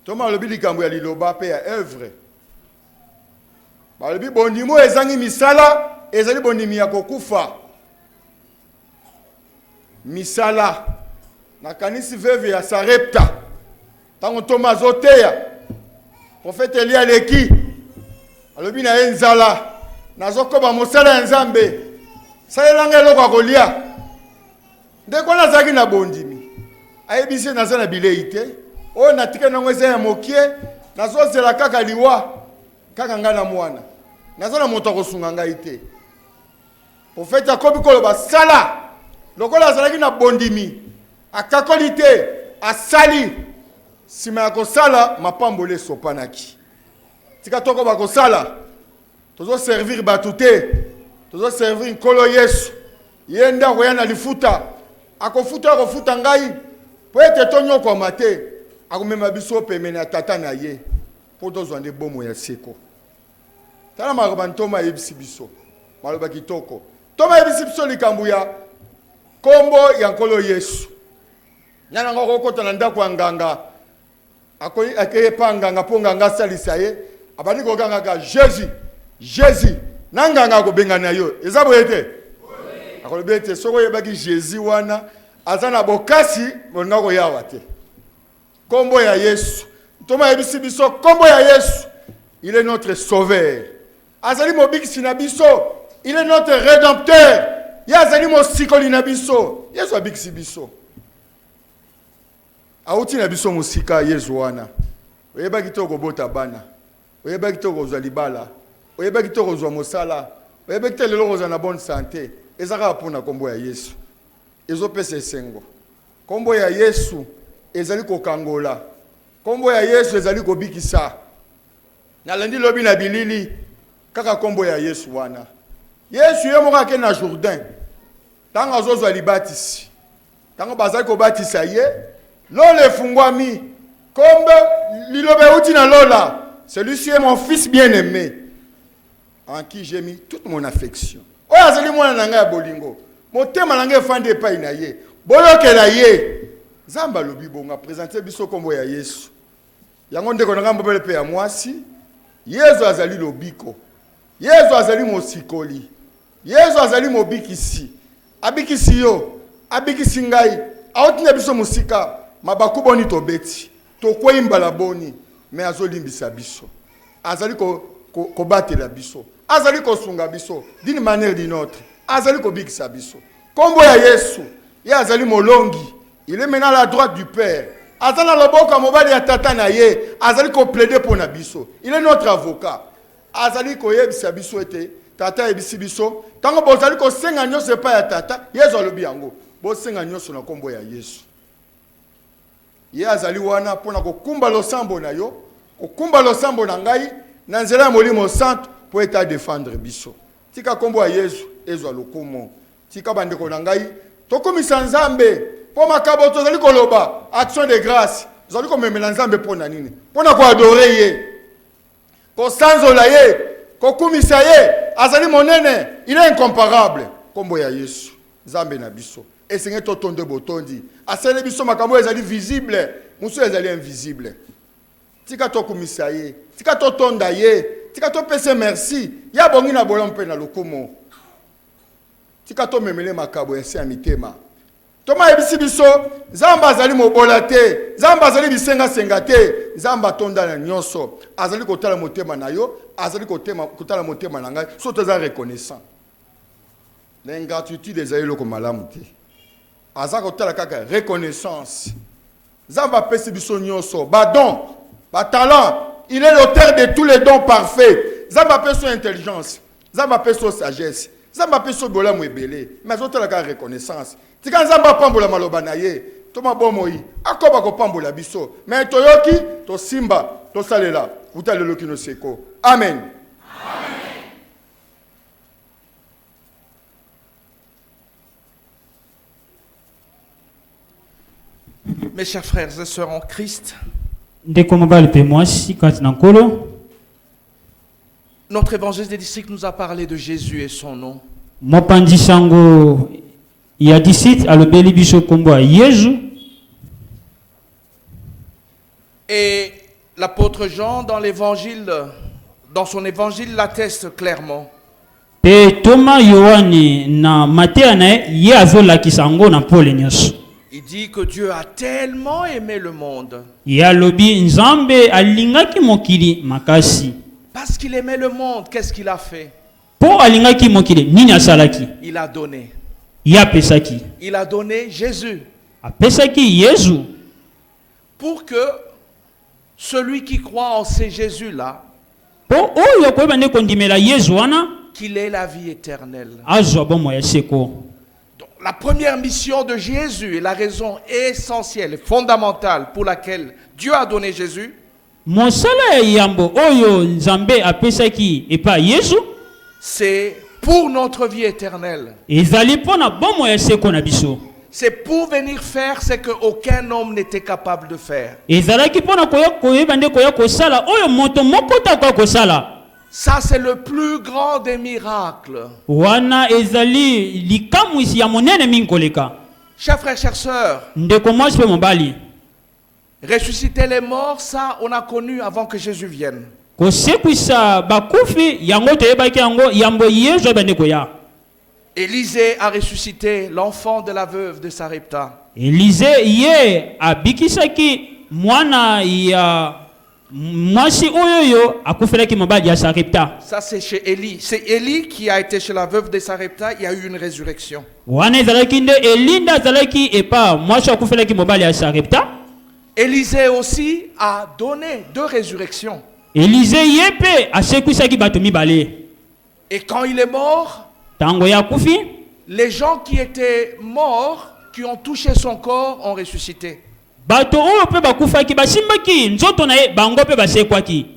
To malobi likambo ya liloba pe ya œuvre. Balobi bondimo ezangi misala, ezali bondimi ya kokufa. Misala na kanisi veve ya Sarepta tango Thomas Oteya prophète Elia leki alobi na enzala nazokoba mosala ya Nzambe salelanga eloko akolia ndeko nazaki na bondimi ayebisi naza na bileite o natika nango eza ya mokie nazozela kaka liwa kaka nga na mwana naza na moto akosunga ngai te prophète akobi koloba sala lokola azalaki na bondimi akakoli te asali sima ya kosala mapambole esopanaki tika toko bakosala tozo servir batu te tozo servir nkolo Yesu ye nda koya na lifuta akofuta ngai po ete tonyokoma te akomema biso pemene ya tata na ye po tozwa nde bomo ya seko tala maroba ntoma yebisi biso maloba kitoko toma yebisi biso likambo ya kombo ya nkolo Yesu. Nyana ngoko kota na ndako ya nganga. Akeye pa nganga po nganga salisa ye. Abani ko nganga ka Jésus. Na nganga ko benga na yo. Eza boyete. Akolobete soko yebaki Jésus wana azana bokasi bonga ko yawa te. Kombo ya Yesu. Toma yebisi biso kombo ya Yesu. Il est notre sauveur. Azali mobikisi na biso. Il est notre rédempteur. Yazali mosikoli na biso. Yesu abikisi biso. Auti na biso musika Yesu wana. Oyeba kitoko bota bana. Oyeba kitoko zwa libala. Oyeba kitoko zwa mosala. Oyeba kitoko lelo za na bonne santé. Ezaka pona kombo ya Yesu. Ezo pesa esengo. Kombo ya Yesu ezali kokangola. Kombo ya Yesu ezali kobikisa. Na landi lobi na bilili kaka kombo ya Yesu wana. Yesu ye moka ke na Jourdain. Tango azozwa libatisi. Tango bazali ko batisa ye, lole fungwami. Kombe lilobe uti na lola. Celui-ci est mon fils bien-aimé, en qui j'ai mis toute mon affection. Oya azali mwana nanga ya bolingo. Motema nanga efande pa ina ye. Bolokela ye. Zamba lobi bonga présenter biso kombo ya Yesu. Yango ndeko nanga mbobele pe ya mwasi. Yesu azali lobiko. Yesu azali mosikoli. Yesu azali mobikisi. Abikisi yo, abikisi ngai. Aotina biso musika, mabaku boni tobeti. Tokwe imbala boni, me azolimbisa biso. Azali ko batela biso. Azali ko sunga biso, d'une manière d'une autre. Azali ko bikisa biso. Kombo ya Yesu, ye azali molongi. Il est maintenant à la droite du Père. Azana loboka mobali ya tata na ye, azali ko plaider pour na biso. Il est notre avocat. Azali ko yebisa biso ete tata yebisi biso. Tango bozali ko senga nyonso epa ya tata, Yesu alobi yango. Bo senga nyonso na kombo ya Yesu. Ye azali wana pona ko kumba losambo na yo, ko kumba losambo na ngai, na nzela ya molimo santo po eta défendre biso. Tika kombo ya Yesu ezwa lokumo. Tika bandeko na ngai, tokomisa Nzambe po makabo tozali koloba action de grâce. Tozali ko memela Nzambe pona nini? Pona ko adorer ye. Ko sanzola ye, ko kumisa ye, azali monene, il est incomparable. Kombo ya Yesu, Nzambe na biso. Esenge totonde botondi. Asele biso makambo ezali visible, muso ezali invisible. Tika to kumisa ye, tika to tonda ye, tika to pese merci. Ya bongi na bolompe na lokumo. Tika to memele makabo ya se mitema. Toma ebisi biso, Nzamba azali mobola te, Nzamba azali bisenga senga te, Nzamba tonda na nyonso, azali kotala motema na yo, azali kotala motema na ngai, so toza reconnaissant. L'ingratitude ezali loko malamu te. Azali kotala kaka reconnaissance. Nzamba pesi biso nyonso, ba don, ba talent, il est l'auteur de tous les dons parfaits. Nzamba pesi intelligence, Nzamba pesi sagesse, Zamba peso bola mwebele, mais autres la reconnaissance. Tika nzamba pambola maloba na ye, toma bomoi, akoba ko pambola biso. Mais toyoki, to simba, to salela, utale lokino seko. Amen. Mes chers frères et sœurs en Christ, notre évangile des districts nous a parlé de Jésus et son nom. Et l'apôtre Jean, dans son évangile, l'atteste clairement. Il dit que Dieu a tellement aimé le monde. Parce qu'il aimait le monde, qu'est-ce qu'il a fait? Il a donné. Il a donné Jésus. Pour que celui qui croit en ce Jésus-là, qu'il ait la vie éternelle. Donc, la première mission de Jésus et la raison essentielle et fondamentale pour laquelle Dieu a donné Jésus, c'est pour notre vie éternelle. C'est pour venir faire ce qu'aucun homme n'était capable de faire. Ça, c'est le plus grand des miracles. Chers frères, chères sœurs, ressusciter les morts, ça, on a connu avant que Jésus vienne. Élisée a ressuscité l'enfant de la veuve de Sarepta. Ça, c'est chez Élie. C'est Élie qui a été chez la veuve de Sarepta. Il y a eu une résurrection. Élisée aussi a donné 2 résurrections. Et quand il est mort, les gens qui étaient morts, qui ont touché son corps, ont ressuscité.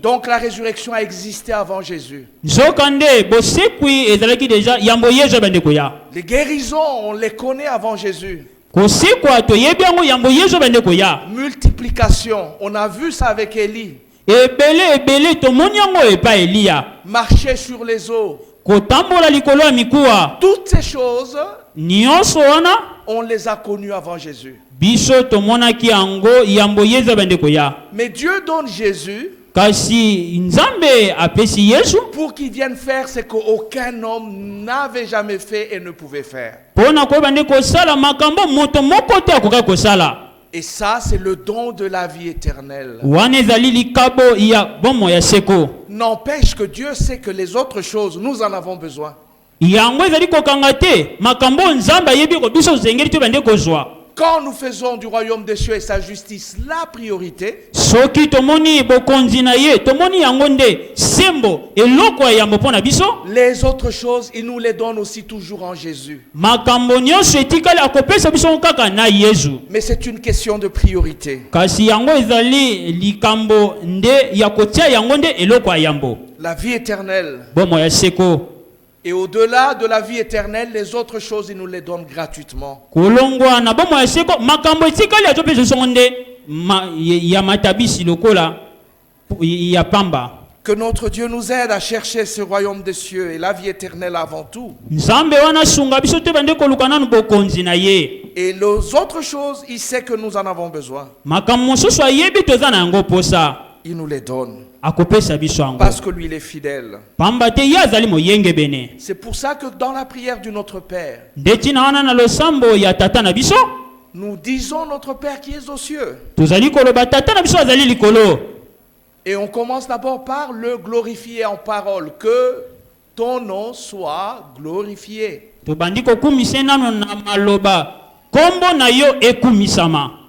Donc la résurrection a existé avant Jésus. Les guérisons, on les connaît avant Jésus. Multiplication, on a vu ça avec Élie. Marcher sur les eaux. Toutes ces choses, on les a connues avant Jésus. Mais Dieu donne Jésus pour qu'il vienne faire ce qu'aucun homme n'avait jamais fait et ne pouvait faire. Et ça, c'est le don de la vie éternelle. N'empêche que Dieu sait que les autres choses, nous en avons besoin. Quand nous faisons du royaume des cieux et sa justice la priorité, les autres choses, il nous les donne aussi toujours en Jésus. Mais c'est une question de priorité. La vie éternelle. Et au-delà de la vie éternelle, les autres choses, il nous les donne gratuitement. Que notre Dieu nous aide à chercher ce royaume des cieux et la vie éternelle avant tout. Et les autres choses, il sait que nous en avons besoin. Il nous les donne. Parce que lui, il est fidèle. C'est pour ça que dans la prière du Notre Père, nous disons Notre Père qui est aux cieux. Et on commence d'abord par le glorifier en parole. Que ton nom soit glorifié.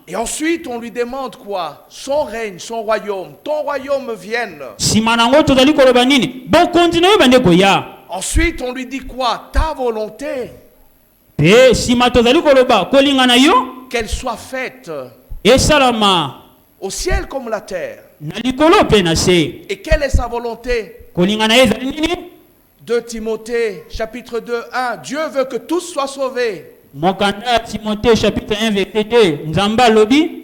Et ensuite, on lui demande quoi? Son règne, son royaume. Ton royaume vienne. Ensuite, on lui dit quoi? Ta volonté, Pe sima tozali koloba kolingana yo qu'elle soit faite esalama au ciel comme la terre. na likolo pe na se. Et quelle est sa volonté? Kolingana ezali nini? 2 Timothée, chapitre 2, 1. Dieu veut que tous soient sauvés. Mokanda Timothée chapitre 1 verset 2. Nzamba lobi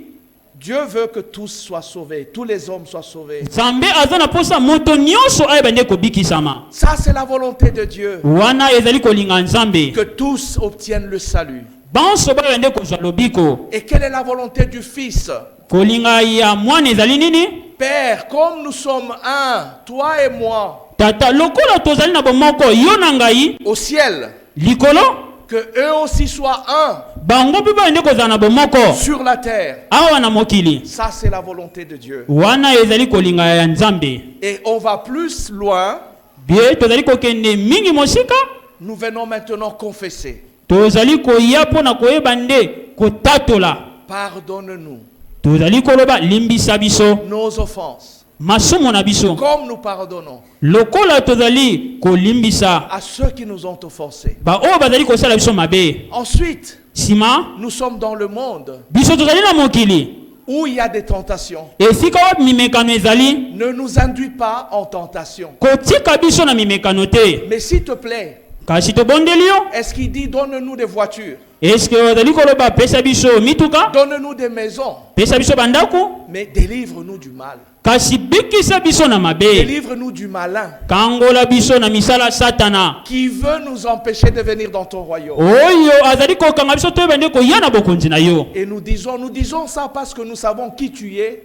Dieu veut que tous soient sauvés, tous les hommes soient sauvés. Nzambe azana posa moto nyonso ayebande kobikisama. Ça, c'est la volonté de Dieu. Wana ezali kolinga Nzambe. Que tous obtiennent le salut. Banso bayebande kozwa lobiko. Et quelle est la volonté du Fils? Kolinga ya mwana ezali nini? Père, comme nous sommes un, toi et moi, Tata lokola tozali na bomoko yo na ngai au ciel, likolo que eux aussi soient un bango pe bayende kozala na bomoko sur la terre. awa na mokili. Ça, c'est la volonté de Dieu. Wana ezali kolinga ya Nzambe. Et on va plus loin. Bien tozali kokende mingi mosika. Nous venons maintenant confesser. Tozali koya pona koyeba nde kotatola. Pardonne-nous Tozali koloba limbisa biso nos offenses, masumu na biso. comme nous pardonnons Lokola tozali kolimbisa à ceux qui nous ont offensés. ba o bazali kosala biso mabe. Ensuite, Sima nous sommes dans le monde biso tozali na mokili. où il y a des tentations. Esika wapi mimekano ezali Ne nous induis pas en tentation. kotika biso na mimekano te. Mais s'il te plaît, Kasi tobondeli yo. est-ce qu'il dit donne-nous des voitures, Est-ce que ozali koloba pesa biso mituka? donne-nous des maisons, Pesa biso bandako? mais délivre-nous du mal. Kasi bikisa biso na mabe. Délivre-nous du malin Kangola biso na misala satana. qui veut nous empêcher de venir dans ton royaume. Oyo azali kokanga biso toyebande koya na bokonzi na yo. Et nous disons ça parce que nous savons qui tu es.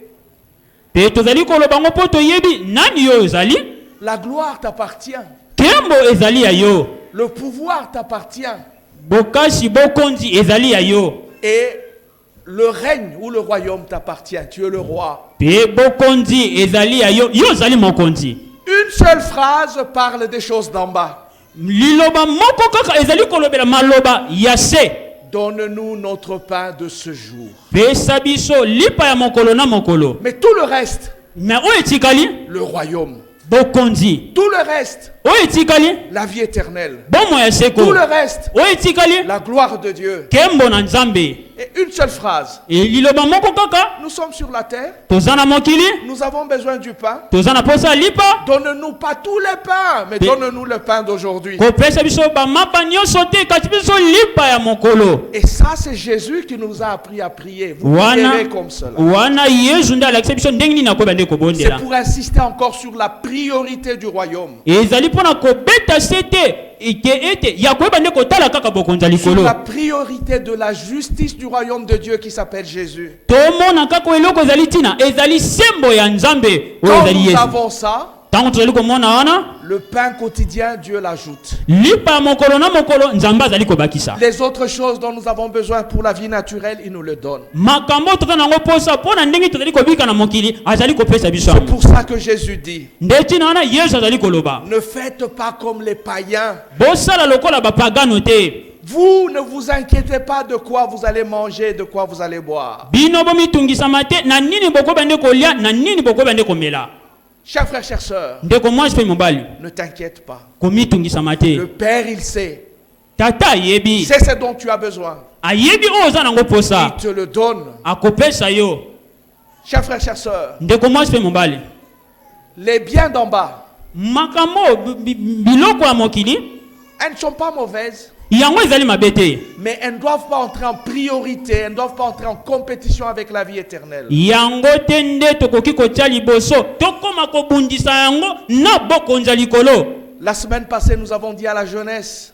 Pe tozali koloba ngo po toyebi nani yo ozali? La gloire t'appartient. Kembo ezali ya yo. Le pouvoir t'appartient. Bokasi bokonzi ezali ya yo. Et le règne ou le royaume t'appartient. Tu es le roi. Pe bokonzi ezali ya yo. Yo ozali mokonzi. Une seule phrase parle des choses d'en bas. Liloba moko kaka ezali kolobela maloba ya se. Donne-nous notre pain de ce jour. Pesa biso lipa ya mokolo na mokolo. Mais tout le reste, Mais oyo etikali le royaume. bokonzi. Tout le reste, Oyo etikali la vie éternelle. bomo ya Tout seko. le reste, Oyo etikali la gloire de Dieu. kembo na Nzambe. Et une seule phrase. E liloba moko kaka Nous sommes sur la terre. toza na mokili, Nous avons besoin du pain. toza na posa lipa. Donne-nous pas tous les pains, mais donne-nous le pain d'aujourd'hui. Kopesa biso bamapa nyonso te kasi biso lipa ya mokolo. Et ça, c'est Jésus qui nous a appris à prier. Vous Wana prierez comme cela. wana Yesu nde alakisa biso ndenge nini nakoyeba nde C'est kobondela. pour insister encore sur la priorité du royaume. Ezali mpona kobeta se te ete ya koyeba nde kotala kaka bokonzi ya Sur likolo. la priorité de la justice du royaume de Dieu qui s'appelle Jésus. Tomona kaka eloko ezali ntina ezali sembo ya Nzambe oyo Quand ezali nous Yesu. avons ça, Ntango tozali komona wana le pain quotidien, Dieu l'ajoute. lipa ya mokolo na mokolo Nzambe azali kobakisa. Les autres choses dont nous avons besoin pour la vie naturelle, il nous le donne. Makambo toza nango posa mpona ndenge tozali kobika na mokili azali kopesa biso C'est yango. pour ça que Jésus dit, Nde ntina wana Yesu azali koloba ne faites pas comme les païens. bosala lokola bapagano te. Vous ne vous inquiétez pas de quoi vous allez manger, de quoi vous allez boire. Bino bomitungisama te na nini bokoyeba nde kolia na nini bokoyeba nde komela. Chers frères, chères sœurs, Ndeko mwasi mpe mobali ne t'inquiète pas. komitungisama te. Le Père, il sait. Tata ayebi C'est ce dont tu as besoin. ayebi oyo oza nango posa Il te le donne. akopesa yo. Chers frères, chères sœurs, Ndeko mwasi mpe mobali les biens d'en bas, makambo biloko ya mokili elles ne sont pas mauvaises, yango ezali mabe te. mais elles ne doivent pas entrer en priorité, elles ne doivent pas entrer en compétition avec la vie éternelle. Yango te nde tokoki kotia liboso tokoma kobundisa yango na bokonzi ya likolo. La semaine passée, nous avons dit à la jeunesse,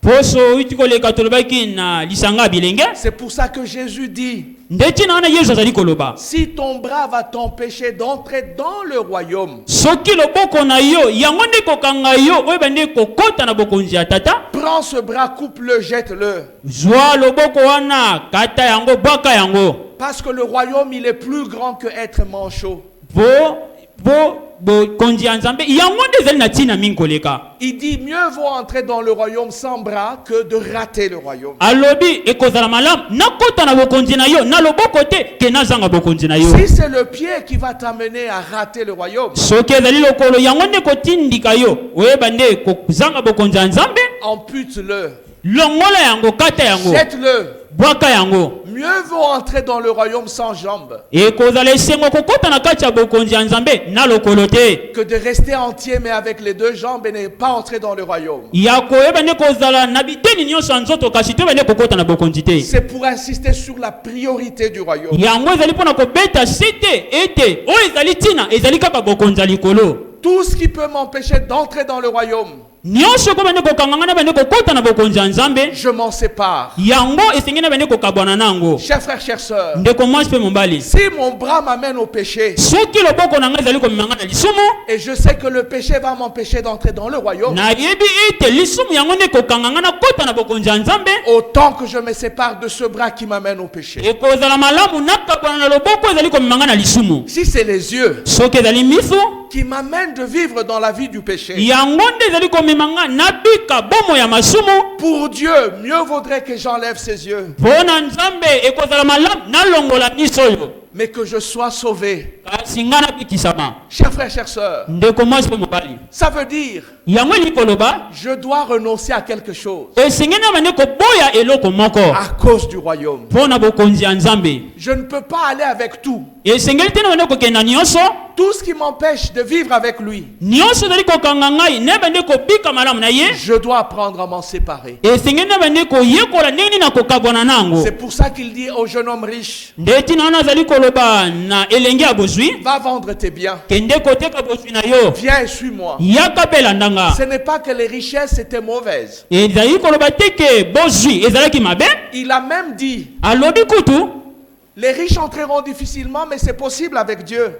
Poso iti koleka tolobaki na lisanga bilenge. c'est pour ça que Jésus dit, Nde ntina wana Yesu azali koloba si ton bras va t'empêcher d'entrer dans le royaume, soki loboko na yo yango nde kokanga yo oyeba nde kokota na bokonzi ya tata, prends ce bras, coupe-le, jette-le. zwa loboko wana kata yango bwaka yango. Parce que le royaume, il est plus grand que être manchot. Po bokonzi ya nzambe yango nde ezali na ntina mingi koleka. Il dit mieux vaut entrer dans le royaume sans bras que de rater le royaume. Alobi ekozala malamu nakota na bokonzi na yo na loboko te ke nazanga bokonzi na yo. Si c'est le pied qui va t'amener à rater le royaume, soki ezali lokolo yango nde kotindika yo oyeba nde kozanga bokonzi ya nzambe, ampute-le, longola yango, kata yango, jette-le. bwaka yango. Mieux vaut entrer dans le royaume sans jambes ekozala esengo kokota na kati ya bokonzi ya nzambe na lokolo te que de rester entier mais avec les deux jambes et ne pas entrer dans le royaume. ya koyeba nde kozala na biteni nyonso ya nzoto kasi toyeba nde kokota na bokonzi te. C'est pour insister sur la priorité du royaume. yango ezali mpona kobeta sete ete oyo ezali ntina ezali kaka bokonzi ya likolo. Tout ce qui peut m'empêcher d'entrer dans le royaume, nyonso ko bande kokanganga na bande kokota na bokonzi ya nzambe je m'en sépare. yango esengi na bande kokabwana nango. Chers frères, chères sœurs, ndeko mwasi mpe mobali, si mon bras m'amène au péché soki loboko na ngai ezali komemanga na lisumu et je sais que le péché va m'empêcher d'entrer dans le royaume, nayebi ete lisumu yango nde kokanganga na kota na bokonzi ya nzambe, autant que je me sépare de ce bras qui m'amène au péché. ekozala malamu nakabwana na loboko ezali komemanga na lisumu. Si c'est les yeux soki ezali miso qui m'amènent de vivre dans la vie du péché, yango nde ezali komemanga nabika bomo ya masumu, pour Dieu, mieux vaudrait que j'enlève ses yeux, mpona nzambe ekozala malamu nalongola miso oyo mais que je sois sauvé. kasi nga nabikisama. Chers frères, chères sœurs, ndeko mwasi mpe mobali, ça veut dire yango eli koloba je dois renoncer à quelque chose esengi na bande koboya eloko moko à cause du royaume. mpona bokonzi ya nzambe. Je ne peux pas aller avec tout. esengeli te na bande kokenda nyonso, Tout ce qui m'empêche de vivre avec lui, nyonso ezali kokanga ngai ne bande kobika malamu na ye, je dois apprendre à m'en séparer. esengeli na bande koyekola ndenge nini na kokabwana nango. C'est pour ça qu'il dit au jeune homme riche, nde tina wana azali koloba na elenge ya bozwi, va vendre tes biens, kende koteka bozwi na yo, viens et suis-moi. yaka mpe landanga. Ce n'est pas que les richesses étaient mauvaises. ezali koloba te ke bozwi ezalaki mabe, Il a même dit, alobi kutu les riches entreront difficilement, mais c'est possible avec Dieu.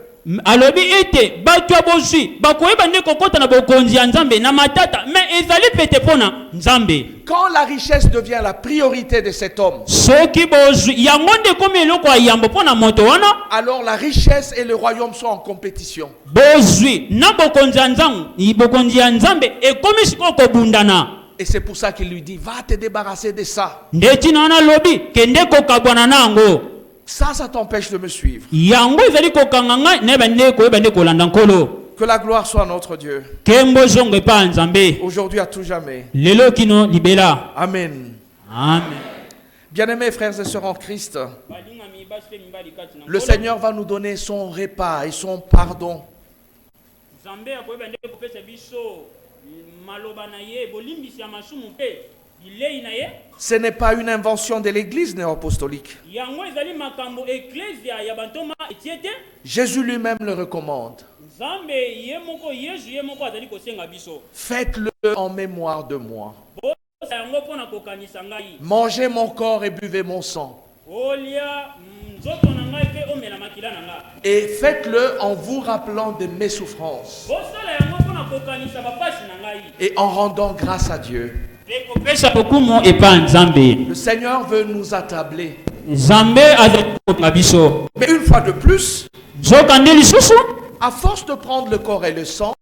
alobi ete bato ya bozwi bakoyeba nde kokota na bokonzi ya nzambe na matata, me ezali pete mpona nzambe. Quand la richesse devient la priorité de cet homme, soki bozwi yango nde ekomi eloko ya yambo mpona moto wana, alors la richesse et le royaume sont en compétition. bozwi na bokonzi ya nzambe ekomi sikoyo kobundana. Et c'est pour ça qu'il lui dit, va te débarrasser de ça. nde tina wana alobi kende kokabwana nango. Ça t'empêche de me suivre. yango ezali kokanga ngai ne bande koyeba nde kolanda nkolo. Que la gloire soit à notre Dieu, kembo zongo epa ya nzambe aujourd'hui à tout jamais. lelo kino libela. Amen. Amen. Bien-aimés frères et sœurs en Christ, le Seigneur va nous donner son repas et son pardon. Ce n'est pas une invention de l'Église néo-apostolique. Jésus lui-même le recommande. Faites-le en mémoire de moi. Mangez mon corps et buvez mon sang. Et faites-le en vous rappelant de mes souffrances et en rendant grâce à Dieu. Le Seigneur veut nous attabler. Mais une fois de plus, à force de prendre le corps et le sang,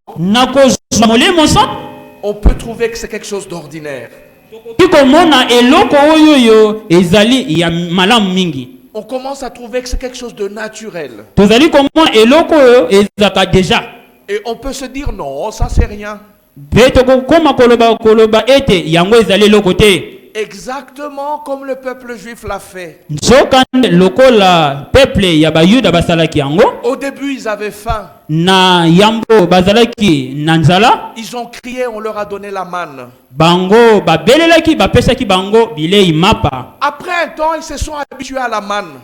on peut trouver que c'est quelque chose d'ordinaire. On commence à trouver que c'est quelque chose de naturel. Et on peut se dire non, ça c'est rien. Exactement comme le peuple juif l'a fait. Au début, ils avaient faim. Ils ont crié, on leur a donné la manne. Après un temps, ils se sont habitués à la manne.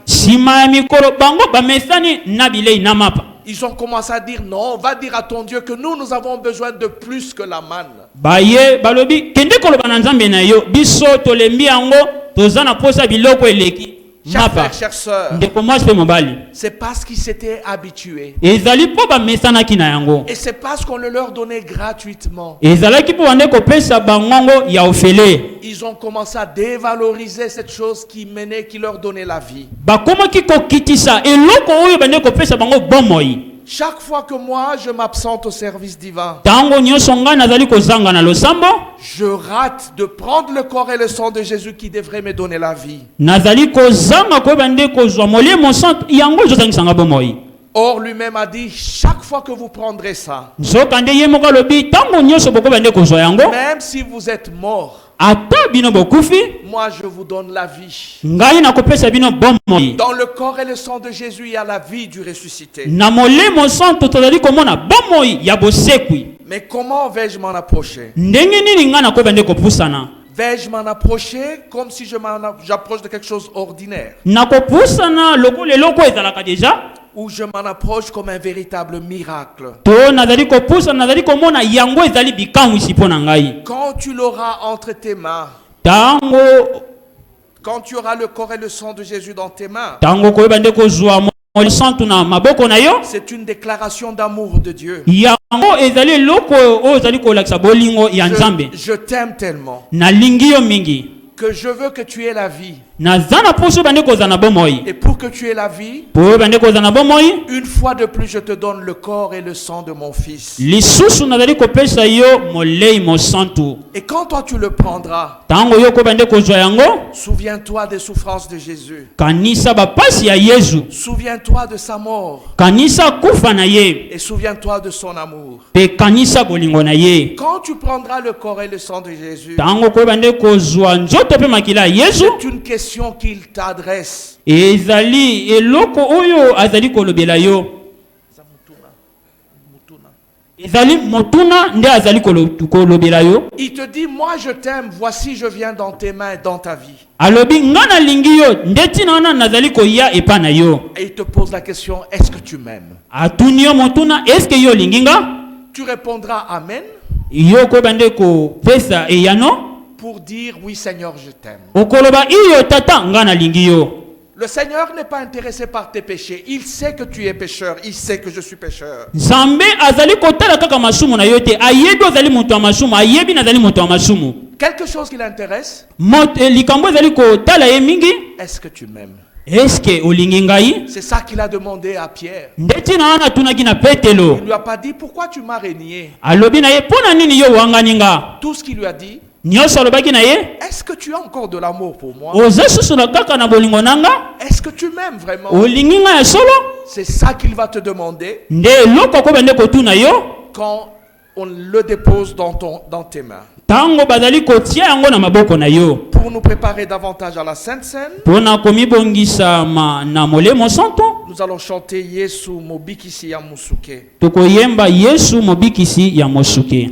Ils ont commencé à dire non, va dire à ton Dieu que nous avons besoin de plus que la manne. Chers frères, chères sœurs, c'est parce qu'ils s'étaient habitués. Et c'est parce qu'on le leur donnait gratuitement. Ils ont commencé à dévaloriser cette chose qui menait, qui leur donnait la vie. Chaque fois que moi je m'absente au service divin, Tango nyonso nga nazali kozanga na losambo, je rate de prendre le corps et le sang de Jésus qui devrait me donner la vie. nazali kozanga koyeba nde kozwa molimo santo yango ezozangisanga bomoi. Or lui-même a dit, chaque fois que vous prendrez ça, Nzoka nde ye moko alobi tango nyonso bokoyeba nde kozwa yango, même si vous êtes mort, ata bino bokufi, moi je vous donne la vie. ngai nakopesa bino bomoi. Dans le corps et le sang de Jésus, il y a la vie du ressuscité. Na molimo santo tozali komona bomoi ya bosekwi. Mais comment vais-je m'en approcher? Ndenge nini nga nakoyeba nde kopusana? Vais-je m'en approcher comme si j'approche de quelque chose ordinaire? Nakopusana lokola eloko ezalaka deja, Ou je m'en approche comme un véritable miracle? to nazali kopusana nazali komona yango ezali bikamwisi mpo na ngai. Quand tu l'auras entre tes mains, Tango quand tu auras le corps et le sang de Jésus dans tes mains, koyeba nde kozwa molimo santo na maboko na yo, c'est une déclaration d'amour de Dieu. yango ezali eloko oyo ezali kolakisa bolingo ya Nzambe. Je t'aime tellement Nalingi yo mingi, que je veux que tu aies la vie. naza na poso bande kozala na bomoi. Et pour que tu aies la vie, Po bande kozala na bomoi, une fois de plus, je te donne le corps et le sang de mon Fils. lisusu nazali kopesa yo molei mosantu. Et quand toi tu le prendras, Tango yo kobande kozwa yango, souviens-toi des souffrances de Jésus. kanisa bapasi ya Yesu, Souviens-toi de sa mort. kanisa kufa na ye, Et souviens-toi de son amour. pe kanisa bolingo na ye. Quand tu prendras le corps et le sang de Jésus, Tango kobande kozwa nzoto pe makila ya Yesu, c'est une question qu'il t'adresse. ezali eloko oyo azali kolobela yo. Ezali motuna nde azali kolobela yo. Il te dit, moi je t'aime, voici je viens dans tes mains et dans ta vie. Alobi nga nalingi yo nde tina wana nazali koya epa na yo. Et il te pose la question, est-ce que tu m'aimes? Atuni yo motuna, eske yo olingi nga? Tu répondras Amen Yo koyeba nde kopesa eyano, pour dire, oui Seigneur, je t'aime. okoloba iyo tata nga nalingi yo. Le Seigneur n'est pas intéressé par tes péchés. Il sait que tu es pécheur. Il sait que je suis pécheur. Nzambe azali kotala kaka masumu na yo te, ayebi ozali moto ya masumu, ayebi nazali moto ya masumu. Quelque chose qui l'intéresse, Likambo ezali kotala ye mingi, est-ce que tu m'aimes? eske olingi ngai? C'est ça qu'il a demandé à Pierre. Nde tina wana atunaki na Petelo. Il ne lui a pas dit, pourquoi tu m'as renié? Alobi na ye pona nini yo wangani nga? Tout ce qu'il lui a dit, Nyonso alobaki na ye, est-ce que tu as encore de l'amour pour moi? oza susu na kaka na bolingo nanga? Est-ce que tu m'aimes vraiment? Olingi nga ya solo? C'est ça qu'il va te demander Nde eloko kobende kotuna yo quand on le dépose dans tes mains. tango bazali kotia yango na maboko na yo. Pour nous préparer davantage à la Sainte Seine, Pona komibongisa na molemo santo, nous allons chanter Yesu Mobikisi ya Musuke. tokoyemba Yesu mobikisi ya mosuke.